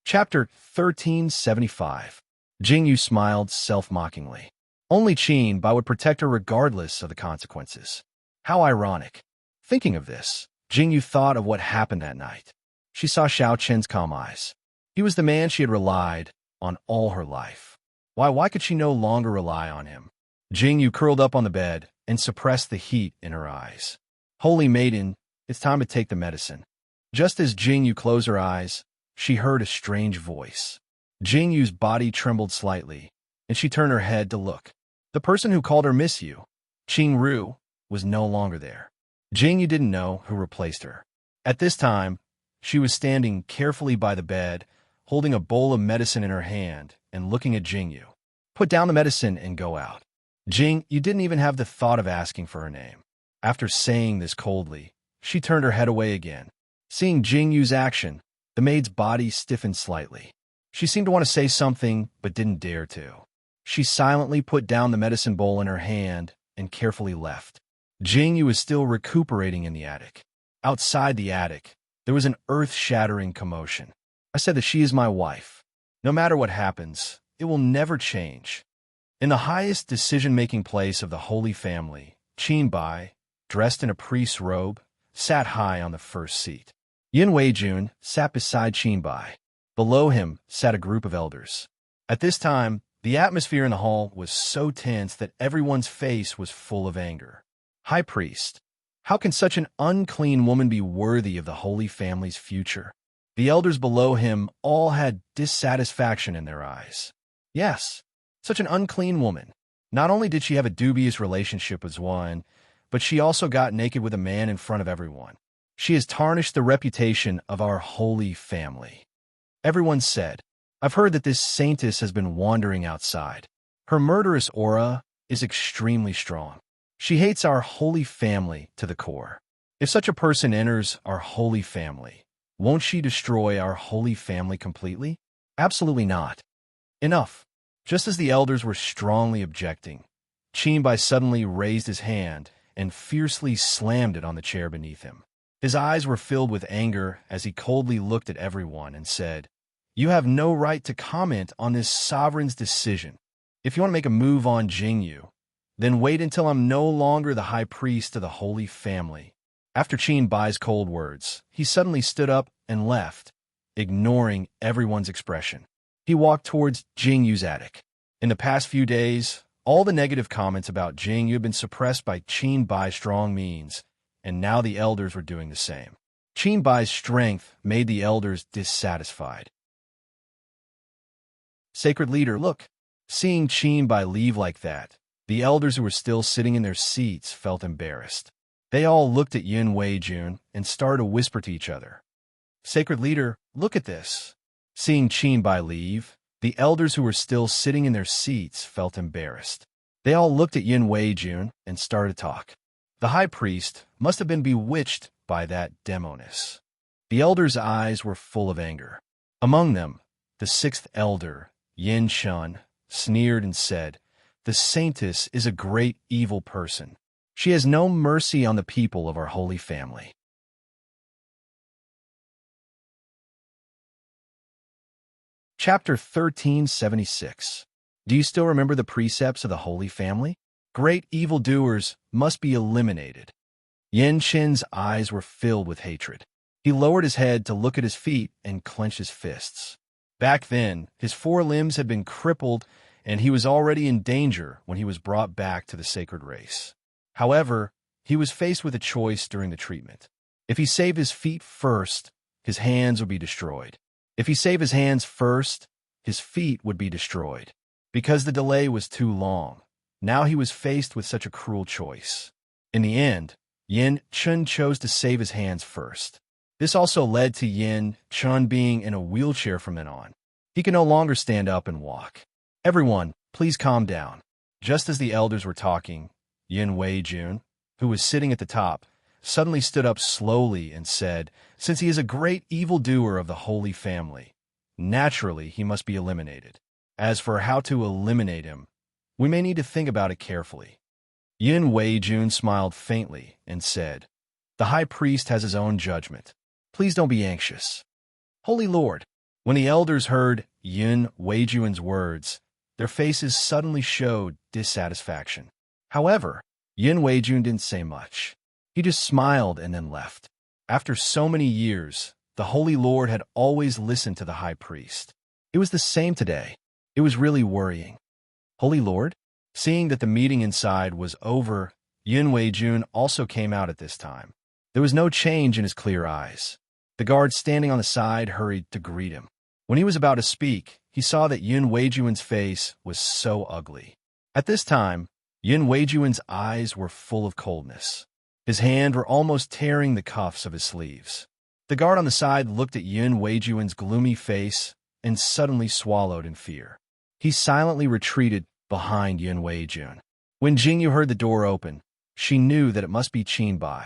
Chapter 1375. Jingyu smiled self-mockingly. Only Qinbai would protect her regardless of the consequences. How ironic. Thinking of this, Jingyu thought of what happened that night. She saw Xiao Chen's calm eyes. He was the man she had relied on all her life. Why could she no longer rely on him? Jingyu curled up on the bed and suppressed the heat in her eyes. "Holy maiden, it's time to take the medicine." Just as Jingyu closed her eyes, she heard a strange voice. Jingyu's body trembled slightly, and she turned her head to look. The person who called her Miss You, Qingru, was no longer there. Jingyu didn't know who replaced her. At this time, she was standing carefully by the bed, holding a bowl of medicine in her hand and looking at Jingyu. "Put down the medicine and go out." You didn't even have the thought of asking for her name. After saying this coldly, she turned her head away again. Seeing Jingyu's action, the maid's body stiffened slightly. She seemed to want to say something, but didn't dare to. She silently put down the medicine bowl in her hand and carefully left. Jingyu was still recuperating in the attic. Outside the attic, there was an earth-shattering commotion. "I said that she is my wife. No matter what happens, it will never change." In the highest decision-making place of the Holy Family, Qinbai, dressed in a priest's robe, sat high on the first seat. Yin Weijun sat beside Qinbai. Below him sat a group of elders. At this time, the atmosphere in the hall was so tense that everyone's face was full of anger. "High Priest, how can such an unclean woman be worthy of the Holy Family's future?" The elders below him all had dissatisfaction in their eyes. "Yes, such an unclean woman. Not only did she have a dubious relationship with one, but she also got naked with a man in front of everyone. She has tarnished the reputation of our holy family. Everyone said, I've heard that this saintess has been wandering outside. Her murderous aura is extremely strong. She hates our holy family to the core. If such a person enters our holy family, won't she destroy our holy family completely? Absolutely not. Enough. Just as the elders were strongly objecting, Qinbai suddenly raised his hand and fiercely slammed it on the chair beneath him. His eyes were filled with anger as he coldly looked at everyone and said, You have no right to comment on this sovereign's decision. If you want to make a move on Jingyu, then wait until I'm no longer the high priest of the holy family. After Qinbai's cold words, he suddenly stood up and left, ignoring everyone's expression. He walked towards Jingyu's attic. In the past few days, all the negative comments about Jingyu had been suppressed by Qinbai's strong means, and now the elders were doing the same. Qinbai's strength made the elders dissatisfied. Sacred leader, look. Seeing Qinbai leave like that, the elders who were still sitting in their seats felt embarrassed. They all looked at Yin Weijun and started to whisper to each other. Sacred leader, look at this. Seeing Qinbai leave, the elders who were still sitting in their seats felt embarrassed. They all looked at Yin Weijun and started to talk. The high priest must have been bewitched by that demoness. The elders' eyes were full of anger. Among them, the sixth elder, Yin Shun, sneered and said, The saintess is a great evil person. She has no mercy on the people of our holy family. Chapter 1376. Do you still remember the precepts of the holy family? Great evildoers must be eliminated. Yin Qin's eyes were filled with hatred. He lowered his head to look at his feet and clenched his fists. Back then, his four limbs had been crippled, and he was already in danger when he was brought back to the sacred race. However, he was faced with a choice during the treatment. If he saved his feet first, his hands would be destroyed. If he saved his hands first, his feet would be destroyed. Because the delay was too long, now he was faced with such a cruel choice. In the end, Yin Chun chose to save his hands first. This also led to Yin Chun being in a wheelchair from then on. He could no longer stand up and walk. Everyone, please calm down. Just as the elders were talking, Yin Weijun, who was sitting at the top, suddenly stood up slowly and said, Since he is a great evildoer of the holy family, naturally he must be eliminated. As for how to eliminate him, we may need to think about it carefully. Yin Weijun smiled faintly and said, The high priest has his own judgment. Please don't be anxious. Holy Lord, when the elders heard Yin Weijun's words, their faces suddenly showed dissatisfaction. However, Yin Weijun didn't say much. He just smiled and then left. After so many years, the Holy Lord had always listened to the high priest. It was the same today. It was really worrying. Holy Lord? Seeing that the meeting inside was over, Yin Weijun also came out at this time. There was no change in his clear eyes. The guard standing on the side hurried to greet him. When he was about to speak, he saw that Yin Weijun's face was so ugly. At this time, Yin Weijun's eyes were full of coldness. His hands were almost tearing the cuffs of his sleeves. The guard on the side looked at Yin Weijun's gloomy face and suddenly swallowed in fear. He silently retreated behind Yin Weijun. When Jingyu heard the door open, she knew that it must be Qinbai.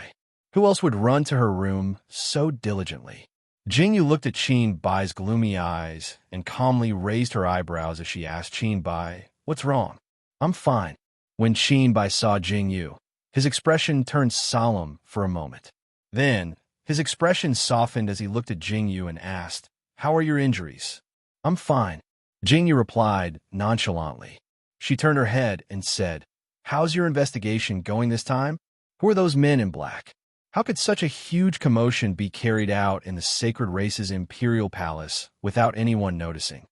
Who else would run to her room so diligently? Jingyu looked at Qinbai's gloomy eyes and calmly raised her eyebrows as she asked Qinbai, What's wrong? I'm fine. When Qinbai saw Jingyu, his expression turned solemn for a moment. Then, his expression softened as he looked at Jingyu and asked, How are your injuries? I'm fine. Jingyu replied nonchalantly. She turned her head and said, How's your investigation going this time? Who are those men in black? How could such a huge commotion be carried out in the sacred race's imperial palace without anyone noticing?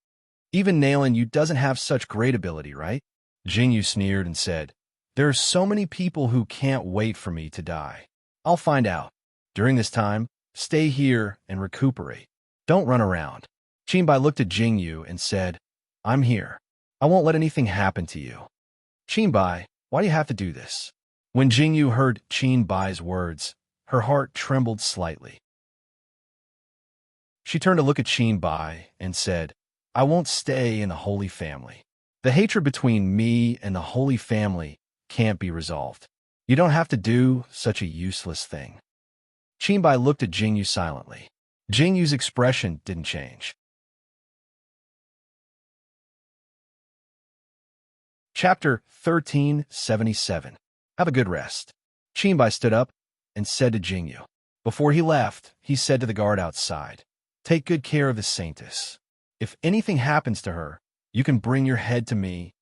Even Nailin Yu doesn't have such great ability, right? Jingyu sneered and said, There are so many people who can't wait for me to die. I'll find out. During this time, stay here and recuperate. Don't run around. Qinbai looked at Jingyu and said, I'm here. I won't let anything happen to you. Qin why do you have to do this? When Jingyu heard Qin words, her heart trembled slightly. She turned to look at Qin and said, I won't stay in the Holy Family. The hatred between me and the Holy Family can't be resolved. You don't have to do such a useless thing. Qin looked at Jingyu silently. Jingyu's expression didn't change. Chapter 1377. Have a good rest. Qin stood up and said to Jingyu. Before he left, he said to the guard outside, Take good care of the Saintess. If anything happens to her, you can bring your head to me.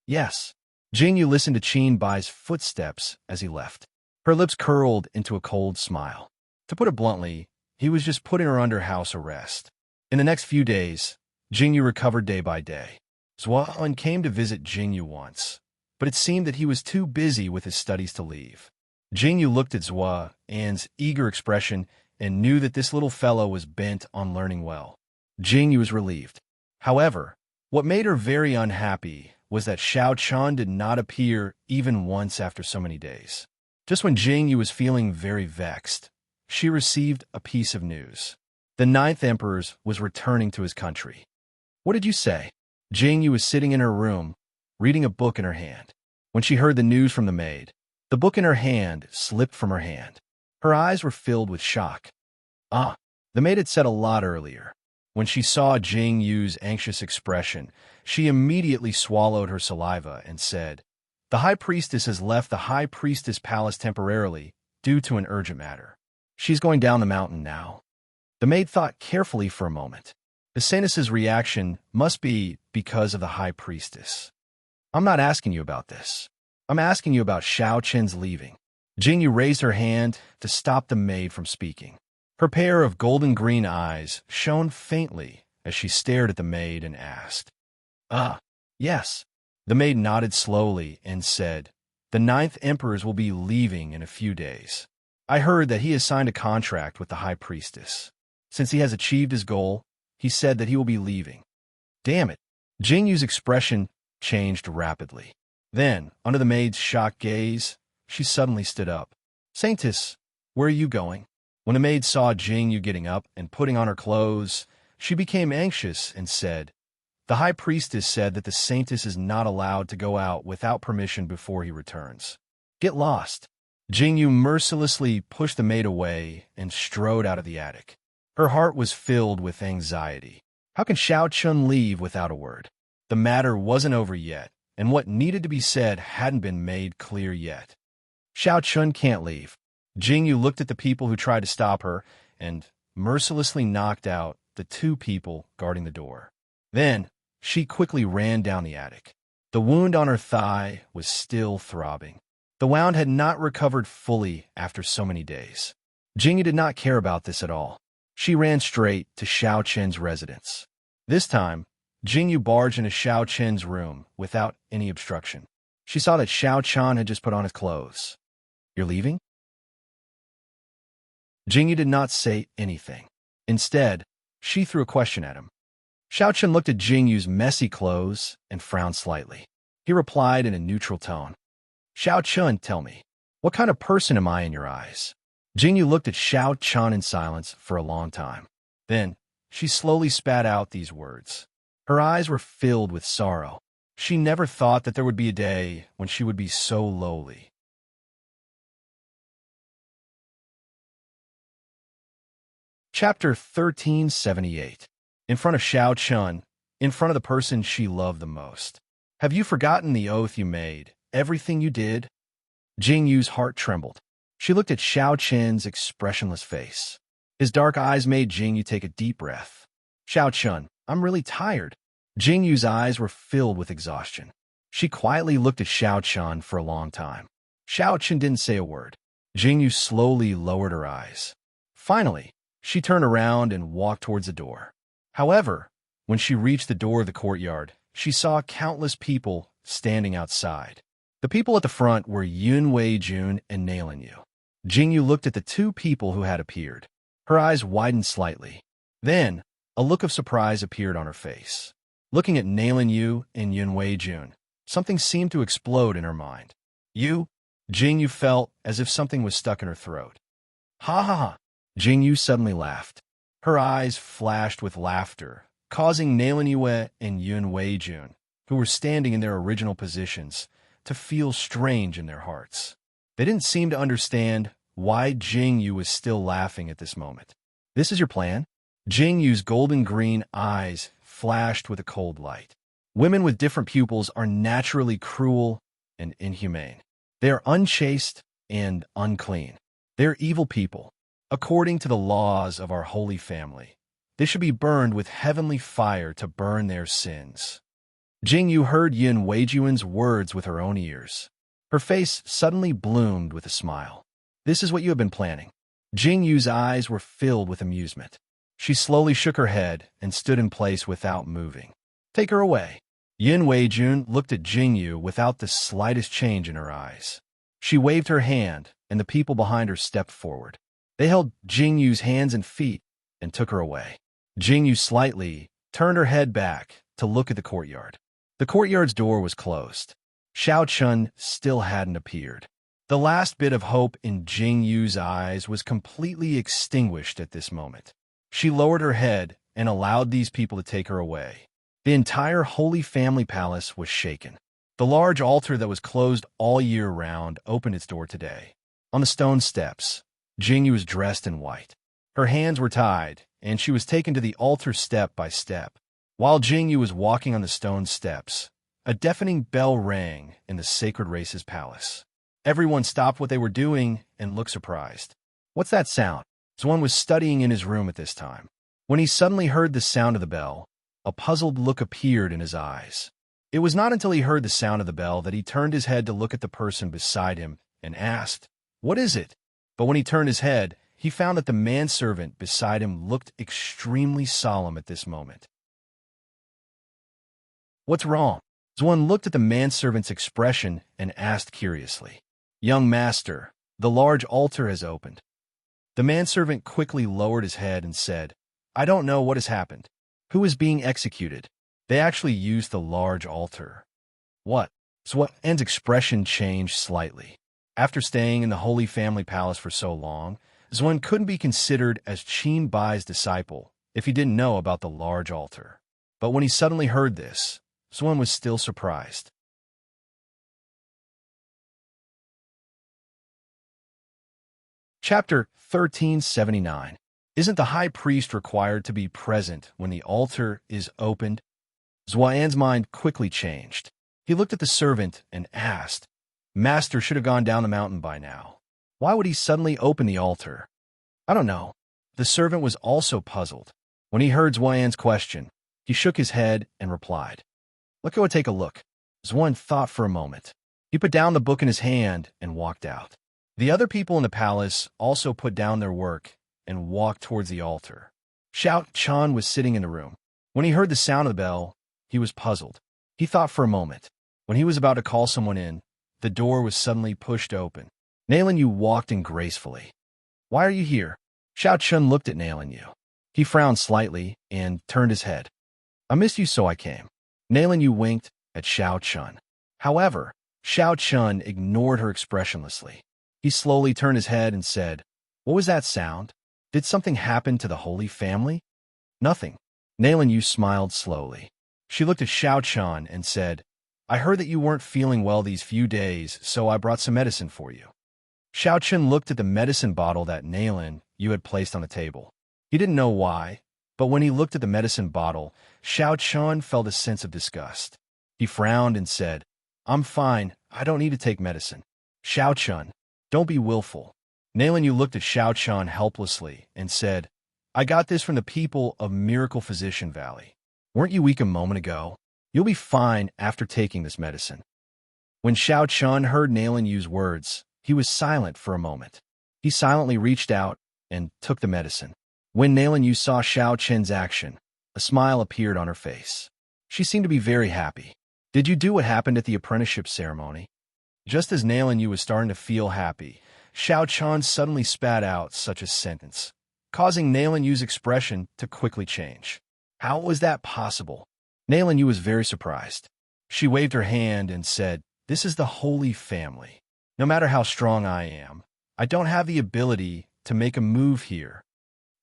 Yes. Jingyu listened to Qin footsteps as he left. Her lips curled into a cold smile. To put it bluntly, he was just putting her under house arrest. In the next few days, Jingyu recovered day by day. Zuan came to visit Jingyu once, but it seemed that he was too busy with his studies to leave. Jingyu looked at Zuan's eager expression and knew that this little fellow was bent on learning well. Jingyu was relieved. However, what made her very unhappy was that Xiao-Chun did not appear even once after so many days. Just when Jingyu was feeling very vexed, she received a piece of news. The 9th Emperor was returning to his country. What did you say? Jingyu was sitting in her room, reading a book in her hand. When she heard the news from the maid, the book in her hand slipped from her hand. Her eyes were filled with shock. The maid had said a lot earlier. When she saw Jingyu's anxious expression, she immediately swallowed her saliva and said, The High Priestess has left the High Priestess Palace temporarily due to an urgent matter. She's going down the mountain now. The maid thought carefully for a moment. The Saintess's reaction must be because of the High Priestess. I'm not asking you about this. I'm asking you about Xiao-Chen's leaving. Jingyu raised her hand to stop the maid from speaking. Her pair of golden-green eyes shone faintly as she stared at the maid and asked, Yes. The maid nodded slowly and said, The 9th Emperor will be leaving in a few days. I heard that he has signed a contract with the High Priestess. Since he has achieved his goal, he said that he will be leaving. Damn it. Jingyu's expression changed rapidly. Then, under the maid's shocked gaze, she suddenly stood up. Saintess, where are you going? When the maid saw Jingyu getting up and putting on her clothes, she became anxious and said, The High Priestess said that the Saintess is not allowed to go out without permission before he returns. Get lost. Jingyu mercilessly pushed the maid away and strode out of the attic. Her heart was filled with anxiety. How can Xiao-Chun leave without a word? The matter wasn't over yet, and what needed to be said hadn't been made clear yet. Xiao-Chun can't leave. Jingyu looked at the people who tried to stop her and mercilessly knocked out the 2 people guarding the door. Then, she quickly ran down the attic. The wound on her thigh was still throbbing. The wound had not recovered fully after so many days. Jingyu did not care about this at all. She ran straight to Xiao-Chen's residence. This time, Jingyu barged into Xiao-Chen's room without any obstruction. She saw that Xiao-Chun had just put on his clothes. You're leaving? Jingyu did not say anything. Instead, she threw a question at him. Xiao-Chun looked at Jingyu's messy clothes and frowned slightly. He replied in a neutral tone. Xiao-Chun, tell me, what kind of person am I in your eyes? Jingyu looked at Xiao-Chun in silence for a long time. Then, she slowly spat out these words. Her eyes were filled with sorrow. She never thought that there would be a day when she would be so lowly. Chapter 1378. In front of Xiao-Chun, in front of the person she loved the most. Have you forgotten the oath you made, everything you did? Jingyu's heart trembled. She looked at Xiao-Chun's expressionless face. His dark eyes made Jingyu take a deep breath. Xiao-Chun, I'm really tired. Jingyu's eyes were filled with exhaustion. She quietly looked at Xiao-Chun for a long time. Xiao-Chun didn't say a word. Jingyu slowly lowered her eyes. Finally, she turned around and walked towards the door. However, when she reached the door of the courtyard, she saw countless people standing outside. The people at the front were Unwavering and Yu. Jingyu looked at the 2 people who had appeared. Her eyes widened slightly. Then, a look of surprise appeared on her face. Looking at Yu and Unwavering, Something seemed to explode in her mind. You? Jingyu felt as if something was stuck in her throat. Ha ha ha! Jingyu suddenly laughed. Her eyes flashed with laughter, causing Nailin and Yun Weijun, who were standing in their original positions, to feel strange in their hearts. They didn't seem to understand why Jingyu was still laughing at this moment. This is your plan? Jingyu's golden-green eyes flashed with a cold light. Women with different pupils are naturally cruel and inhumane. They are unchaste and unclean. They are evil people. According to the laws of our holy family, they should be burned with heavenly fire to burn their sins. Jingyu heard Yun Weijun's words with her own ears. Her face suddenly bloomed with a smile. This is what you have been planning. Jingyu's eyes were filled with amusement. She slowly shook her head and stood in place without moving. Take her away. Yun Weijun looked at Jingyu without the slightest change in her eyes. She waved her hand, and the people behind her stepped forward. They held Jingyu's hands and feet and took her away. Jingyu slightly turned her head back to look at the courtyard. The courtyard's door was closed. Xiao Chun still hadn't appeared. The last bit of hope in Jingyu's eyes was completely extinguished at this moment. She lowered her head and allowed these people to take her away. The entire Holy Family Palace was shaken. The large altar that was closed all year round opened its door today. On the stone steps, Jingyu was dressed in white. Her hands were tied, and she was taken to the altar step by step. While Jingyu was walking on the stone steps, a deafening bell rang in the sacred race's palace. Everyone stopped what they were doing and looked surprised. What's that sound? Xuan was studying in his room at this time. When he suddenly heard the sound of the bell, a puzzled look appeared in his eyes. It was not until he heard the sound of the bell that he turned his head to look at the person beside him and asked, "What is it?" But when he turned his head, he found that the manservant beside him looked extremely solemn at this moment. What's wrong? Xuan looked at the manservant's expression and asked curiously. Young master, the large altar has opened. The manservant quickly lowered his head and said, I don't know what has happened. Who is being executed? They actually used the large altar. What? Xuan's expression changed slightly. After staying in the Holy Family Palace for so long, Xuan couldn't be considered as Qin Bai's disciple if he didn't know about the large altar. But when he suddenly heard this, Xuan was still surprised. Chapter 1379. Isn't the high priest required to be present when the altar is opened? Xuan's mind quickly changed. He looked at the servant and asked, Master should have gone down the mountain by now. Why would he suddenly open the altar? I don't know. The servant was also puzzled. When he heard Xuan's question, he shook his head and replied, Let's go take a look. Xuan thought for a moment. He put down the book in his hand and walked out. The other people in the palace also put down their work and walked towards the altar. Xiao Chan was sitting in the room. When he heard the sound of the bell, he was puzzled. He thought for a moment. When he was about to call someone in, the door was suddenly pushed open. Nailin Yu walked in gracefully. Why are you here? Xiao Chun looked at Nailin Yu. He frowned slightly and turned his head. I missed you, so I came. Nailin Yu winked at Xiao Chun. However, Xiao Chun ignored her expressionlessly. He slowly turned his head and said, What was that sound? Did something happen to the Holy Family? Nothing. Nailin Yu smiled slowly. She looked at Xiao Chun and said, I heard that you weren't feeling well these few days, so I brought some medicine for you. Xiao Chun looked at the medicine bottle that Nailin Yu had placed on the table. He didn't know why, but when he looked at the medicine bottle, Xiao Chun felt a sense of disgust. He frowned and said, I'm fine, I don't need to take medicine. Xiao Chun, don't be willful. Nailin Yu looked at Xiao Chun helplessly and said, I got this from the people of Miracle Physician Valley. Weren't you weak a moment ago? You'll be fine after taking this medicine. When Xiao Chun heard Nailin Yu's words, he was silent for a moment. He silently reached out and took the medicine. When Nailin Yu saw Xiao Chun's action, a smile appeared on her face. She seemed to be very happy. Did you do what happened at the apprenticeship ceremony? Just as Nailin Yu was starting to feel happy, Xiao Chun suddenly spat out such a sentence, causing Nailin Yu's expression to quickly change. How was that possible? Nailin Yu was very surprised. She waved her hand and said, "This is the Holy Family. No matter how strong I am, I don't have the ability to make a move here.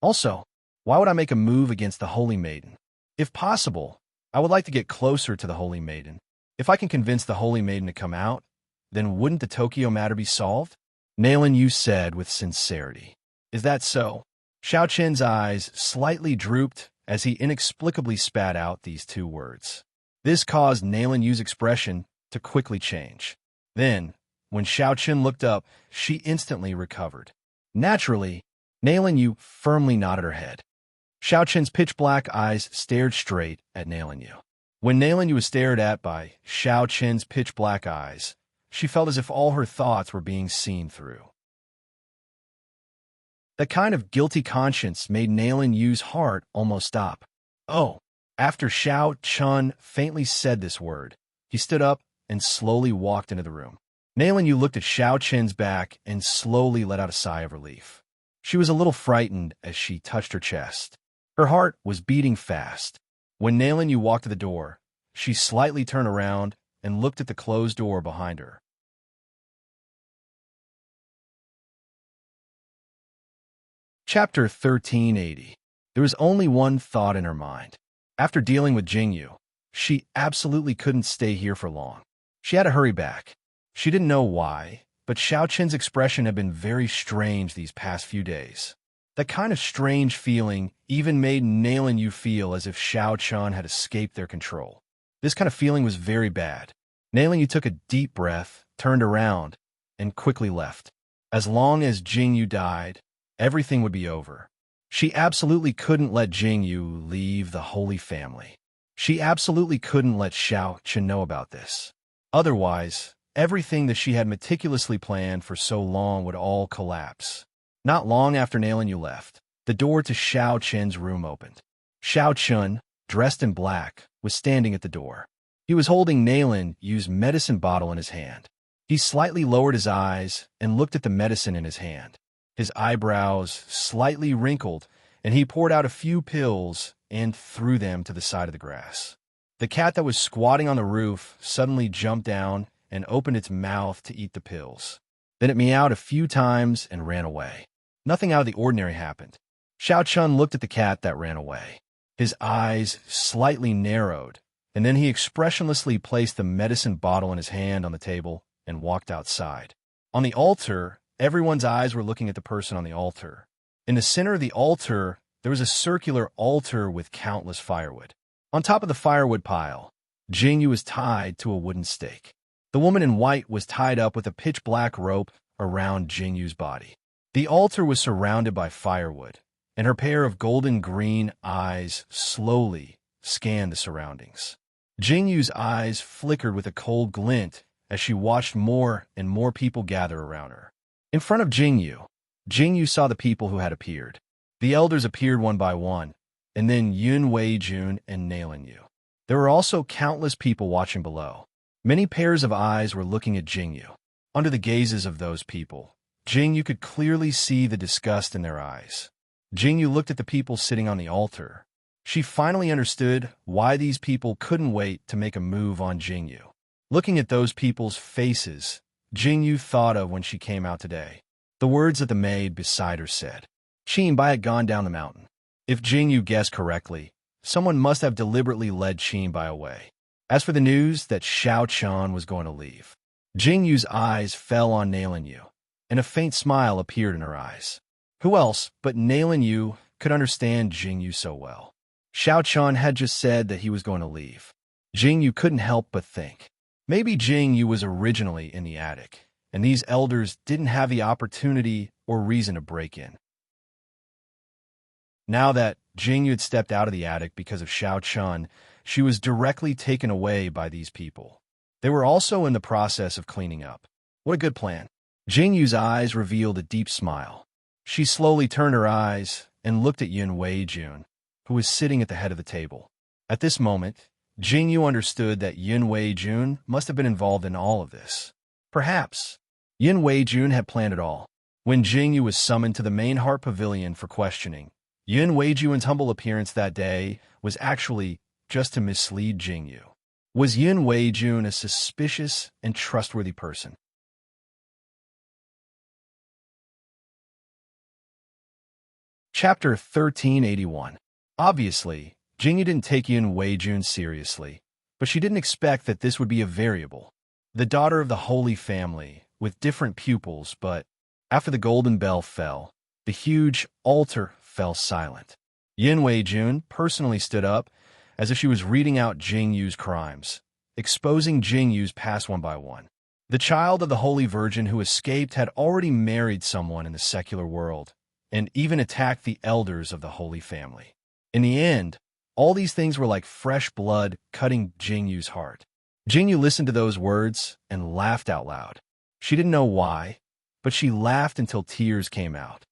Also, why would I make a move against the Holy Maiden? If possible, I would like to get closer to the Holy Maiden. If I can convince the Holy Maiden to come out, then wouldn't the Tokyo matter be solved?" Nalan Yu said with sincerity. "Is that so?" Xiao Qin's eyes slightly drooped as he inexplicably spat out these two words. This caused Nalan Yu's expression to quickly change. Then, when Xiao Qin looked up, she instantly recovered. Naturally, Nalan Yu firmly nodded her head. Xiao Qin's pitch-black eyes stared straight at Nalan Yu. When Nalan Yu was stared at by Xiao Qin's pitch-black eyes, she felt as if all her thoughts were being seen through. That kind of guilty conscience made Nalan Yu's heart almost stop. "Oh." After Xiao Qin faintly said this word, he stood up and slowly walked into the room. Nalan Yu looked at Xiao Qin's back and slowly let out a sigh of relief. She was a little frightened as she touched her chest. Her heart was beating fast. When Nalan Yu walked to the door, she slightly turned around and looked at the closed door behind her. Chapter 1380. There was only one thought in her mind. After dealing with Jingyu, she absolutely couldn't stay here for long. She had to hurry back. She didn't know why, but Xiao Qin's expression had been very strange these past few days. That kind of strange feeling even made Nalan Yu feel as if Xiao Qin had escaped their control. This kind of feeling was very bad. Nalan Yu took a deep breath, turned around, and quickly left. As long as Jingyu died, everything would be over. She absolutely couldn't let Jingyu leave the Holy Family. She absolutely couldn't let Xiao Qin know about this. Otherwise, everything that she had meticulously planned for so long would all collapse. Not long after Nalan Yu left, the door to Xiao Qin's room opened. Xiao Qin, dressed in black, was standing at the door. He was holding Nalan Yu's medicine bottle in his hand. He slightly lowered his eyes and looked at the medicine in his hand. His eyebrows slightly wrinkled, and he poured out a few pills and threw them to the side of the grass. The cat that was squatting on the roof suddenly jumped down and opened its mouth to eat the pills. Then it meowed a few times and ran away. Nothing out of the ordinary happened. Xiao Qin looked at the cat that ran away. His eyes slightly narrowed, and then he expressionlessly placed the medicine bottle in his hand on the table and walked outside. On the altar, everyone's eyes were looking at the person on the altar. In the center of the altar, there was a circular altar with countless firewood. On top of the firewood pile, Jingyu was tied to a wooden stake. The woman in white was tied up with a pitch-black rope around Jingyu's body. The altar was surrounded by firewood, and her pair of golden-green eyes slowly scanned the surroundings. Jingyu's eyes flickered with a cold glint as she watched more and more people gather around her. In front of Jingyu, Jingyu saw the people who had appeared. The elders appeared one by one, and then Unwavering and Nalan Yu. There were also countless people watching below. Many pairs of eyes were looking at Jingyu. Under the gazes of those people, Jingyu could clearly see the disgust in their eyes. Jingyu looked at the people sitting on the altar. She finally understood why these people couldn't wait to make a move on Jingyu. Looking at those people's faces, Jingyu thought of when she came out today. The words that the maid beside her said. Qinbai had gone down the mountain. If Jingyu guessed correctly, someone must have deliberately led Qinbai away. As for the news that Xiao Qin was going to leave, Jingyu's eyes fell on Nalan Yu, and a faint smile appeared in her eyes. Who else but Nalan Yu could understand Jingyu so well? Xiao Qin had just said that he was going to leave. Jingyu couldn't help but think. Maybe Jingyu was originally in the attic, and these elders didn't have the opportunity or reason to break in. Now that Jingyu had stepped out of the attic because of Xiao Qin, she was directly taken away by these people. They were also in the process of cleaning up. What a good plan. Jingyu's eyes revealed a deep smile. She slowly turned her eyes and looked at Unwavering, who was sitting at the head of the table. At this moment, Jingyu understood that Unwavering must have been involved in all of this. Perhaps Unwavering had planned it all. When Jingyu was summoned to the main heart pavilion for questioning, Unwavering's humble appearance that day was actually just to mislead Jingyu. Was Yin Weijun a suspicious and trustworthy person? Chapter 1381. Obviously, Jingyu didn't take Yin Weijun seriously, but she didn't expect that this would be a variable. The daughter of the Holy Family, with different pupils, but after the golden bell fell, the huge altar fell silent. Yin Weijun personally stood up as if she was reading out Jingyu's crimes, exposing Jingyu's past one by one. The child of the Holy Virgin who escaped had already married someone in the secular world, and even attacked the elders of the Holy Family. In the end, all these things were like fresh blood cutting Jingyu's heart. Jingyu listened to those words and laughed out loud. She didn't know why, but she laughed until tears came out.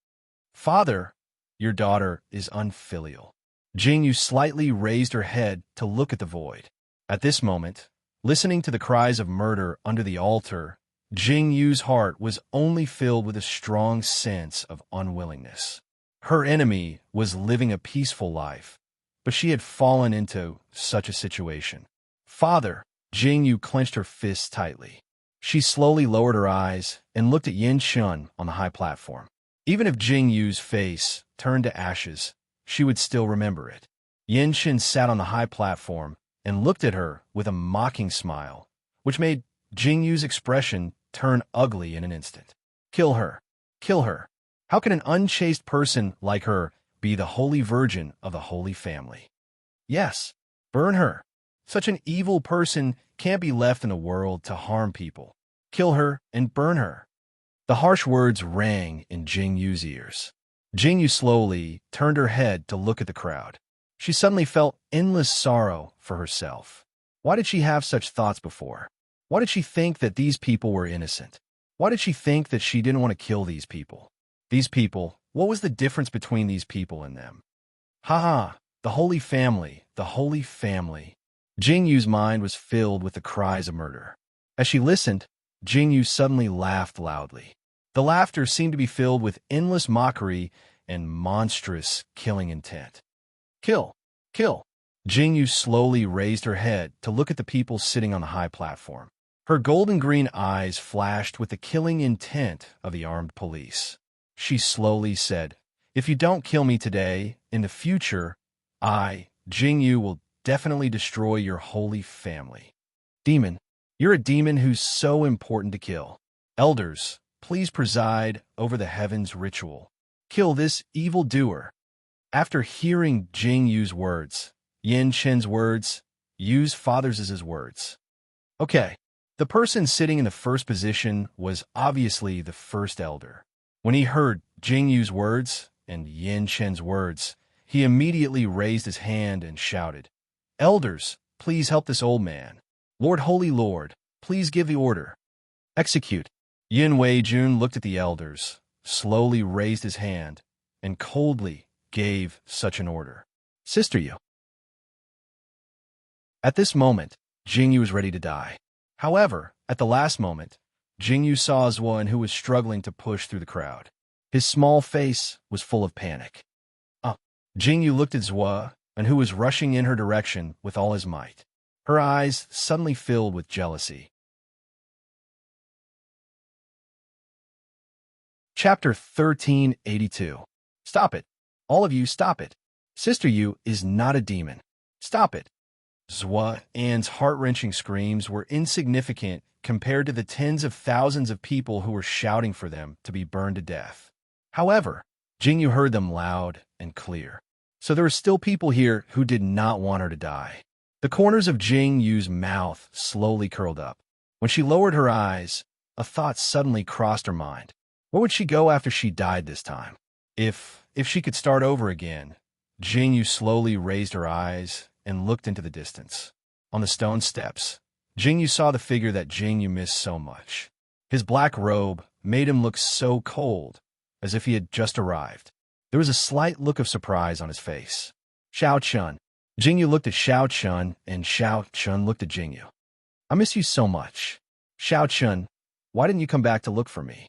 Father, your daughter is unfilial. Jingyu slightly raised her head to look at the void. At this moment, listening to the cries of murder under the altar, Jingyu's heart was only filled with a strong sense of unwillingness. Her enemy was living a peaceful life, but she had fallen into such a situation. Father, Jingyu clenched her fists tightly. She slowly lowered her eyes and looked at Yin Shun on the high platform. Even if Jingyu's face turned to ashes, she would still remember it. Yin Shun sat on the high platform and looked at her with a mocking smile, which made Jingyu's expression turn ugly in an instant. Kill her. Kill her. How can an unchaste person like her be the Holy Virgin of the Holy Family? Yes, burn her. Such an evil person can't be left in the world to harm people. Kill her and burn her. The harsh words rang in Jingyu's ears. Jingyu slowly turned her head to look at the crowd. She suddenly felt endless sorrow for herself. Why did she have such thoughts before? Why did she think that these people were innocent? Why did she think that she didn't want to kill these people? These people, what was the difference between these people and them? Ha, the Holy Family, the Holy Family. Jingyu's mind was filled with the cries of murder. As she listened, Jingyu suddenly laughed loudly. The laughter seemed to be filled with endless mockery and monstrous killing intent. Kill! Kill! Jingyu slowly raised her head to look at the people sitting on the high platform. Her golden-green eyes flashed with the killing intent of the armed police. She slowly said, "If you don't kill me today, in the future, I, Jingyu, will definitely destroy your Holy Family." Demon, you're a demon who's so important to kill. Elders, please preside over the heavens ritual. Kill this evildoer. After hearing Jingyu's words, Yin Chen's words, Yu's father's words. Okay, the person sitting in the first position was obviously the first elder. When he heard Jingyu's words and Yin Chen's words, he immediately raised his hand and shouted, "Elders, please help this old man. Lord, Holy Lord, please give the order. Execute." Yin Weijun looked at the elders, slowly raised his hand, and coldly gave such an order. Sister Yu. At this moment, Jingyu was ready to die. However, at the last moment, Jingyu saw Zuan who was struggling to push through the crowd. His small face was full of panic. Jingyu looked at Zhua, and who was rushing in her direction with all his might. Her eyes suddenly filled with jealousy. Chapter 1382. Stop it. All of you, stop it. Sister Yu is not a demon. Stop it. Zhua An's heart-wrenching screams were insignificant compared to the tens of thousands of people who were shouting for them to be burned to death. However, Jingyu heard them loud and clear. So there were still people here who did not want her to die. The corners of Jingyu's mouth slowly curled up. When she lowered her eyes, a thought suddenly crossed her mind. Where would she go after she died this time? If she could start over again. Jingyu slowly raised her eyes and looked into the distance. On the stone steps, Jingyu saw the figure that Jingyu missed so much. His black robe made him look so cold, as if he had just arrived. There was a slight look of surprise on his face. Xiao Chun. Jingyu looked at Xiao Chun, and Xiao Chun looked at Jingyu. I miss you so much. Xiao Chun, why didn't you come back to look for me?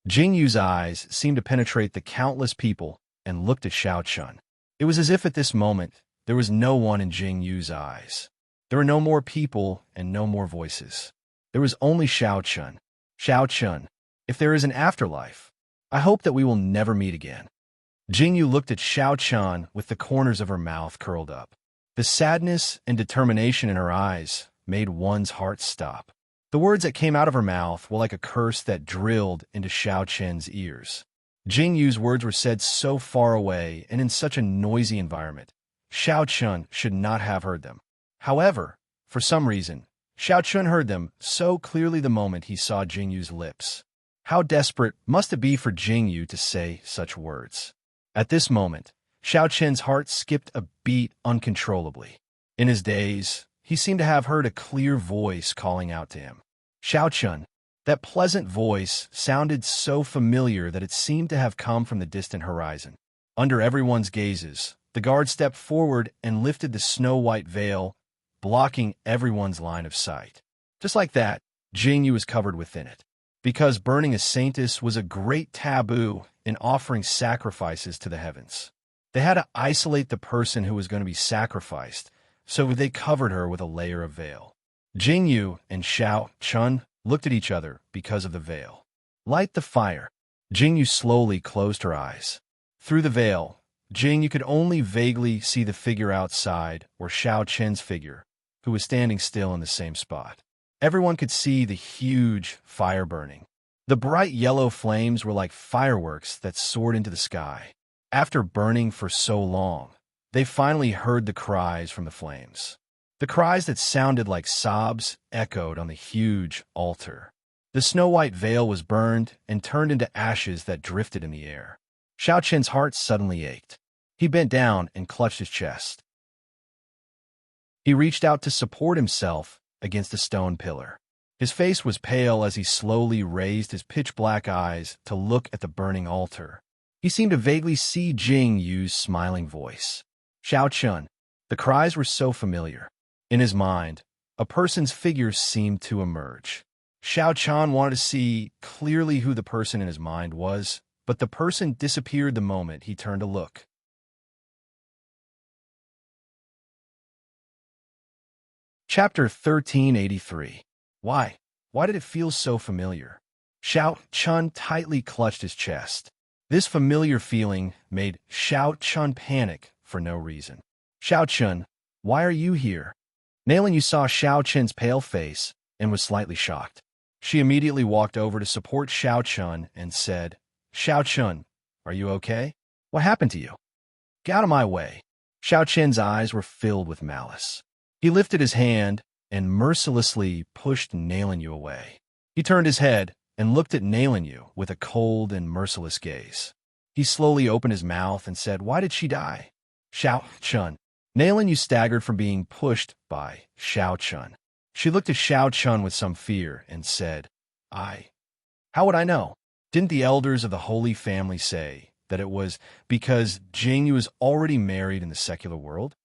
Jingyu's eyes seemed to penetrate the countless people and looked at Xiao Chun. It was as if at this moment there was no one in Jingyu's eyes. There were no more people and no more voices. There was only Xiao Chun. Xiao Chun, if there is an afterlife, I hope that we will never meet again. Jingyu looked at Xiao Chun with the corners of her mouth curled up. The sadness and determination in her eyes made one's heart stop. The words that came out of her mouth were like a curse that drilled into Xiao Chen's ears. Jingyu's words were said so far away and in such a noisy environment. Xiao Chun should not have heard them. However, for some reason, Xiao Chun heard them so clearly the moment he saw Jingyu's lips. How desperate must it be for Jingyu to say such words? At this moment, Xiao Chen's heart skipped a beat uncontrollably. In his daze, he seemed to have heard a clear voice calling out to him. Xiao Chun. That pleasant voice sounded so familiar that it seemed to have come from the distant horizon. Under everyone's gazes, the guard stepped forward and lifted the snow-white veil, blocking everyone's line of sight. Just like that, Jingyu was covered within it. Because burning a saintess was a great taboo in offering sacrifices to the heavens. They had to isolate the person who was going to be sacrificed, so they covered her with a layer of veil. Jingyu and Xiao Chun looked at each other because of the veil. Light the fire. Jingyu slowly closed her eyes. Through the veil, Jingyu could only vaguely see the figure outside, or Xiao Chen's figure, who was standing still in the same spot. Everyone could see the huge fire burning. The bright yellow flames were like fireworks that soared into the sky. After burning for so long, they finally heard the cries from the flames. The cries that sounded like sobs echoed on the huge altar. The snow-white veil was burned and turned into ashes that drifted in the air. Xiao Chen's heart suddenly ached. He bent down and clutched his chest. He reached out to support himself against a stone pillar. His face was pale as he slowly raised his pitch-black eyes to look at the burning altar. He seemed to vaguely see Jingyu's smiling voice. Xiao Chun. The cries were so familiar. In his mind, a person's figure seemed to emerge. Xiao Chun wanted to see clearly who the person in his mind was, but the person disappeared the moment he turned to look. Chapter 1383. Why? Why did it feel so familiar? Xiao Chun tightly clutched his chest. This familiar feeling made Xiao Chun panic for no reason. Xiao Chun, why are you here? Nailin saw Xiao Chun's pale face and was slightly shocked. She immediately walked over to support Xiao Chun and said, Xiao Chun, are you okay? What happened to you? Get out of my way. Xiao Chun's eyes were filled with malice. He lifted his hand and mercilessly pushed Nailin away. He turned his head and looked at Nailin with a cold and merciless gaze. He slowly opened his mouth and said, Why did she die? Xiao Chun. Nailin staggered from being pushed by Xiao Chun. She looked at Xiao Chun with some fear and said, How would I know? Didn't the elders of the Holy Family say that it was because Jingyu was already married in the secular world?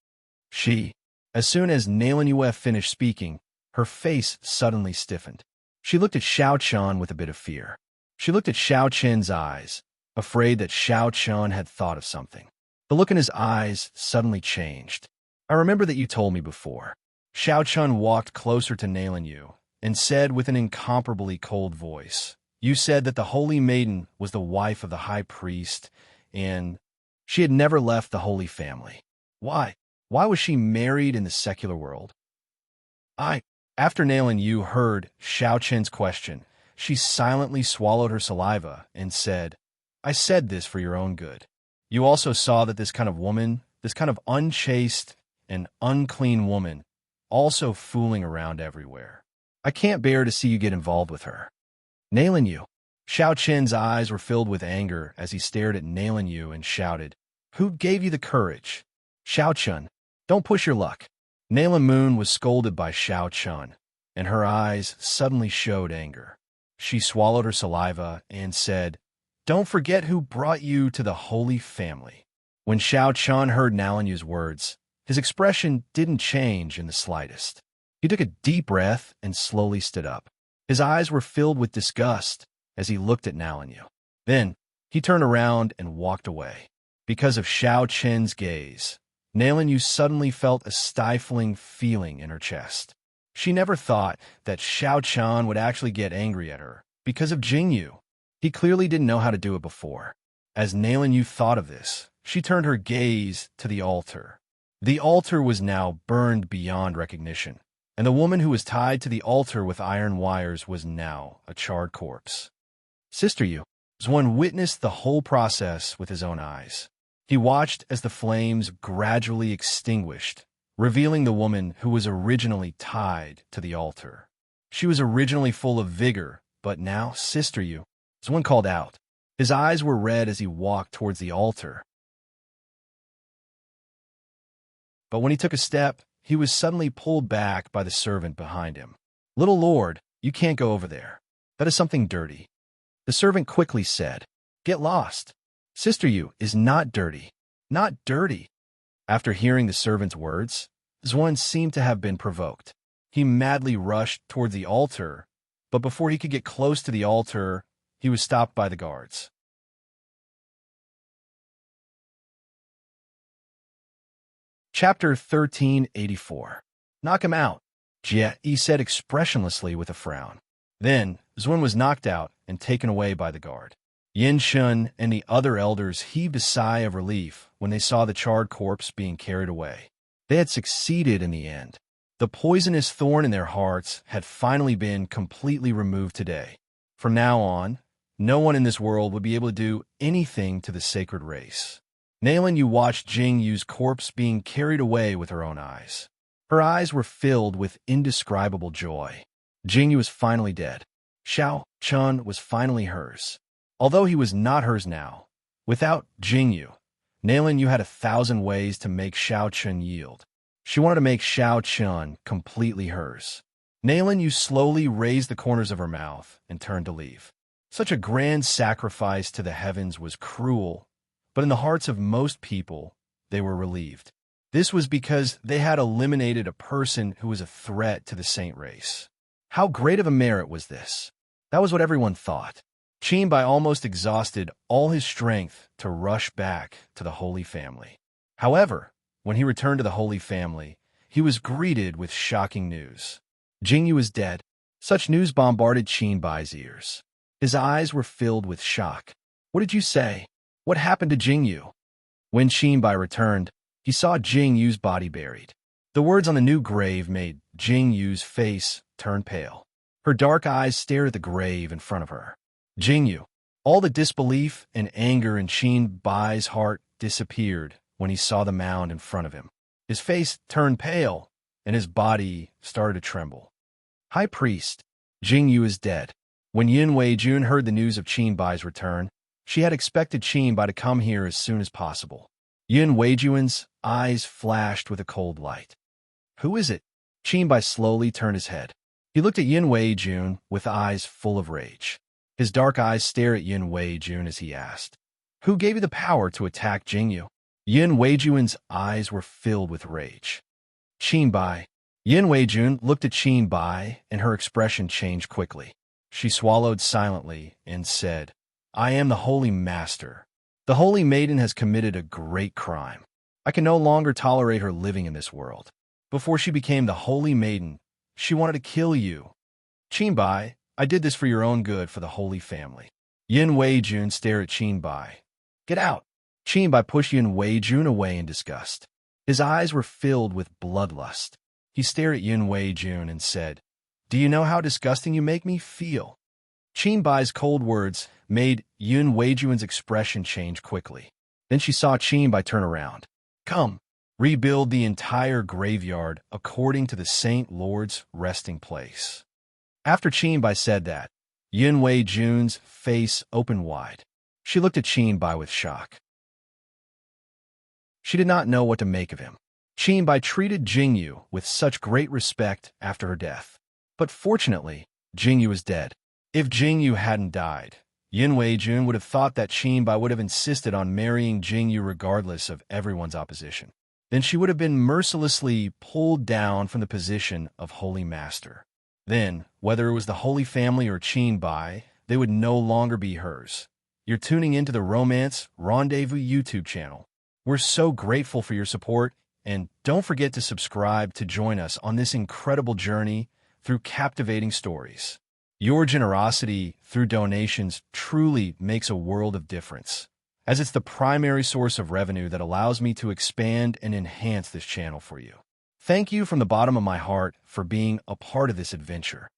As soon as Nailin finished speaking, her face suddenly stiffened. She looked at Xiao Chun with a bit of fear. She looked at Xiao Chen's eyes, afraid that Xiao Chun had thought of something. The look in his eyes suddenly changed. I remember that you told me before. Xiao Chun walked closer to Nailin and said with an incomparably cold voice, You said that the Holy Maiden was the wife of the High Priest, and she had never left the Holy Family. Why? Why was she married in the secular world? After Nailin heard Xiao Chen's question, she silently swallowed her saliva and said, I said this for your own good. You also saw that this kind of woman, this kind of unchaste and unclean woman, also fooling around everywhere. I can't bear to see you get involved with her. Nailin Xiao Chen's eyes were filled with anger as he stared at Nailin and shouted, Who gave you the courage? Xiao Chun, don't push your luck. Nailin Moon was scolded by Xiao Chun, and her eyes suddenly showed anger. She swallowed her saliva and said, Don't forget who brought you to the Holy Family. When Xiao Chun heard Nalin's words, his expression didn't change in the slightest. He took a deep breath and slowly stood up. His eyes were filled with disgust as he looked at Nalinyu. Then, he turned around and walked away. Because of Xiao Chen's gaze, Nalan Yu suddenly felt a stifling feeling in her chest. She never thought that Xiao Chan would actually get angry at her because of Jing Yu. He clearly didn't know how to do it before. As Nalan Yu thought of this, she turned her gaze to the altar. The altar was now burned beyond recognition, and the woman who was tied to the altar with iron wires was now a charred corpse. Sister Yu, Zwan witnessed the whole process with his own eyes. He watched as the flames gradually extinguished, revealing the woman who was originally tied to the altar. She was originally full of vigor, but now, Sister Yu, Zwan called out. His eyes were red as he walked towards the altar. But when he took a step, he was suddenly pulled back by the servant behind him. Little Lord, you can't go over there. That is something dirty. The servant quickly said, Get lost. Sister Yu is not dirty. Not dirty. After hearing the servant's words, Zwan seemed to have been provoked. He madly rushed towards the altar, but before he could get close to the altar, he was stopped by the guards. Chapter 1384. Knock him out, Jie said expressionlessly with a frown. Then, Zwan was knocked out and taken away by the guard. Yin Shun and the other elders heaved a sigh of relief when they saw the charred corpse being carried away. They had succeeded in the end. The poisonous thorn in their hearts had finally been completely removed today. From now on, no one in this world would be able to do anything to the sacred race. Nalan Yu watched Jing Yu's corpse being carried away with her own eyes. Her eyes were filled with indescribable joy. Jing Yu was finally dead. Xiao Chun was finally hers. Although he was not hers now, without Jing Yu, Nalan Yu had 1,000 ways to make Xiao Chun yield. She wanted to make Xiao Chun completely hers. Nalan Yu slowly raised the corners of her mouth and turned to leave. Such a grand sacrifice to the heavens was cruel, but in the hearts of most people, they were relieved. This was because they had eliminated a person who was a threat to the saint race. How great of a merit was this? That was what everyone thought. Qinbai almost exhausted all his strength to rush back to the Holy Family. However, when he returned to the Holy Family, he was greeted with shocking news. Jing Yu is dead. Such news bombarded Qinbai's ears. His eyes were filled with shock. What did you say? What happened to Jing Yu? When Qinbai returned, he saw Jing Yu's body buried. The words on the new grave made Jing Yu's face turn pale. Her dark eyes stared at the grave in front of her. Jing Yu. All the disbelief and anger in Qinbai's heart disappeared when he saw the mound in front of him. His face turned pale, and his body started to tremble. High Priest, Jing Yu is dead. When Yin Wei-jun heard the news of Qinbai's return, she had expected Qinbai to come here as soon as possible. Yin Wei-jun's eyes flashed with a cold light. Who is it? Qinbai slowly turned his head. He looked at Yin Wei-jun with eyes full of rage. His dark eyes stared at Yin Wei-jun as he asked, Who gave you the power to attack Jing Yu? Yin Wei-jun's eyes were filled with rage. Qinbai. Yin Wei-jun looked at Qinbai, and her expression changed quickly. She swallowed silently and said, I am the Holy Master. The Holy Maiden has committed a great crime. I can no longer tolerate her living in this world. Before she became the Holy Maiden, she wanted to kill you. Qinbai, I did this for your own good for the Holy Family. Yin Wei-jun stared at Qinbai. Get out. Qinbai pushed Yin Wei-jun away in disgust. His eyes were filled with bloodlust. He stared at Yin Wei-jun and said, Do you know how disgusting you make me feel? Qinbai's cold words made Yin Wei-jun's expression change quickly. Then she saw Qinbai turn around. Come, rebuild the entire graveyard according to the Saint Lord's resting place. After Qinbai said that, Yin Wei-jun's face opened wide. She looked at Qinbai with shock. She did not know what to make of him. Qinbai treated Jing Yu with such great respect after her death. But fortunately, Jing Yu was dead. If Jing Yu hadn't died, Yin Wei-jun would have thought that Qinbai would have insisted on marrying Jing Yu regardless of everyone's opposition. Then she would have been mercilessly pulled down from the position of Holy Master. Then, whether it was the Holy Family or Qinbai, they would no longer be hers. You're tuning into the Romance Rendezvous YouTube channel. We're so grateful for your support. And don't forget to subscribe to join us on this incredible journey through captivating stories. Your generosity through donations truly makes a world of difference, as it's the primary source of revenue that allows me to expand and enhance this channel for you. Thank you from the bottom of my heart for being a part of this adventure.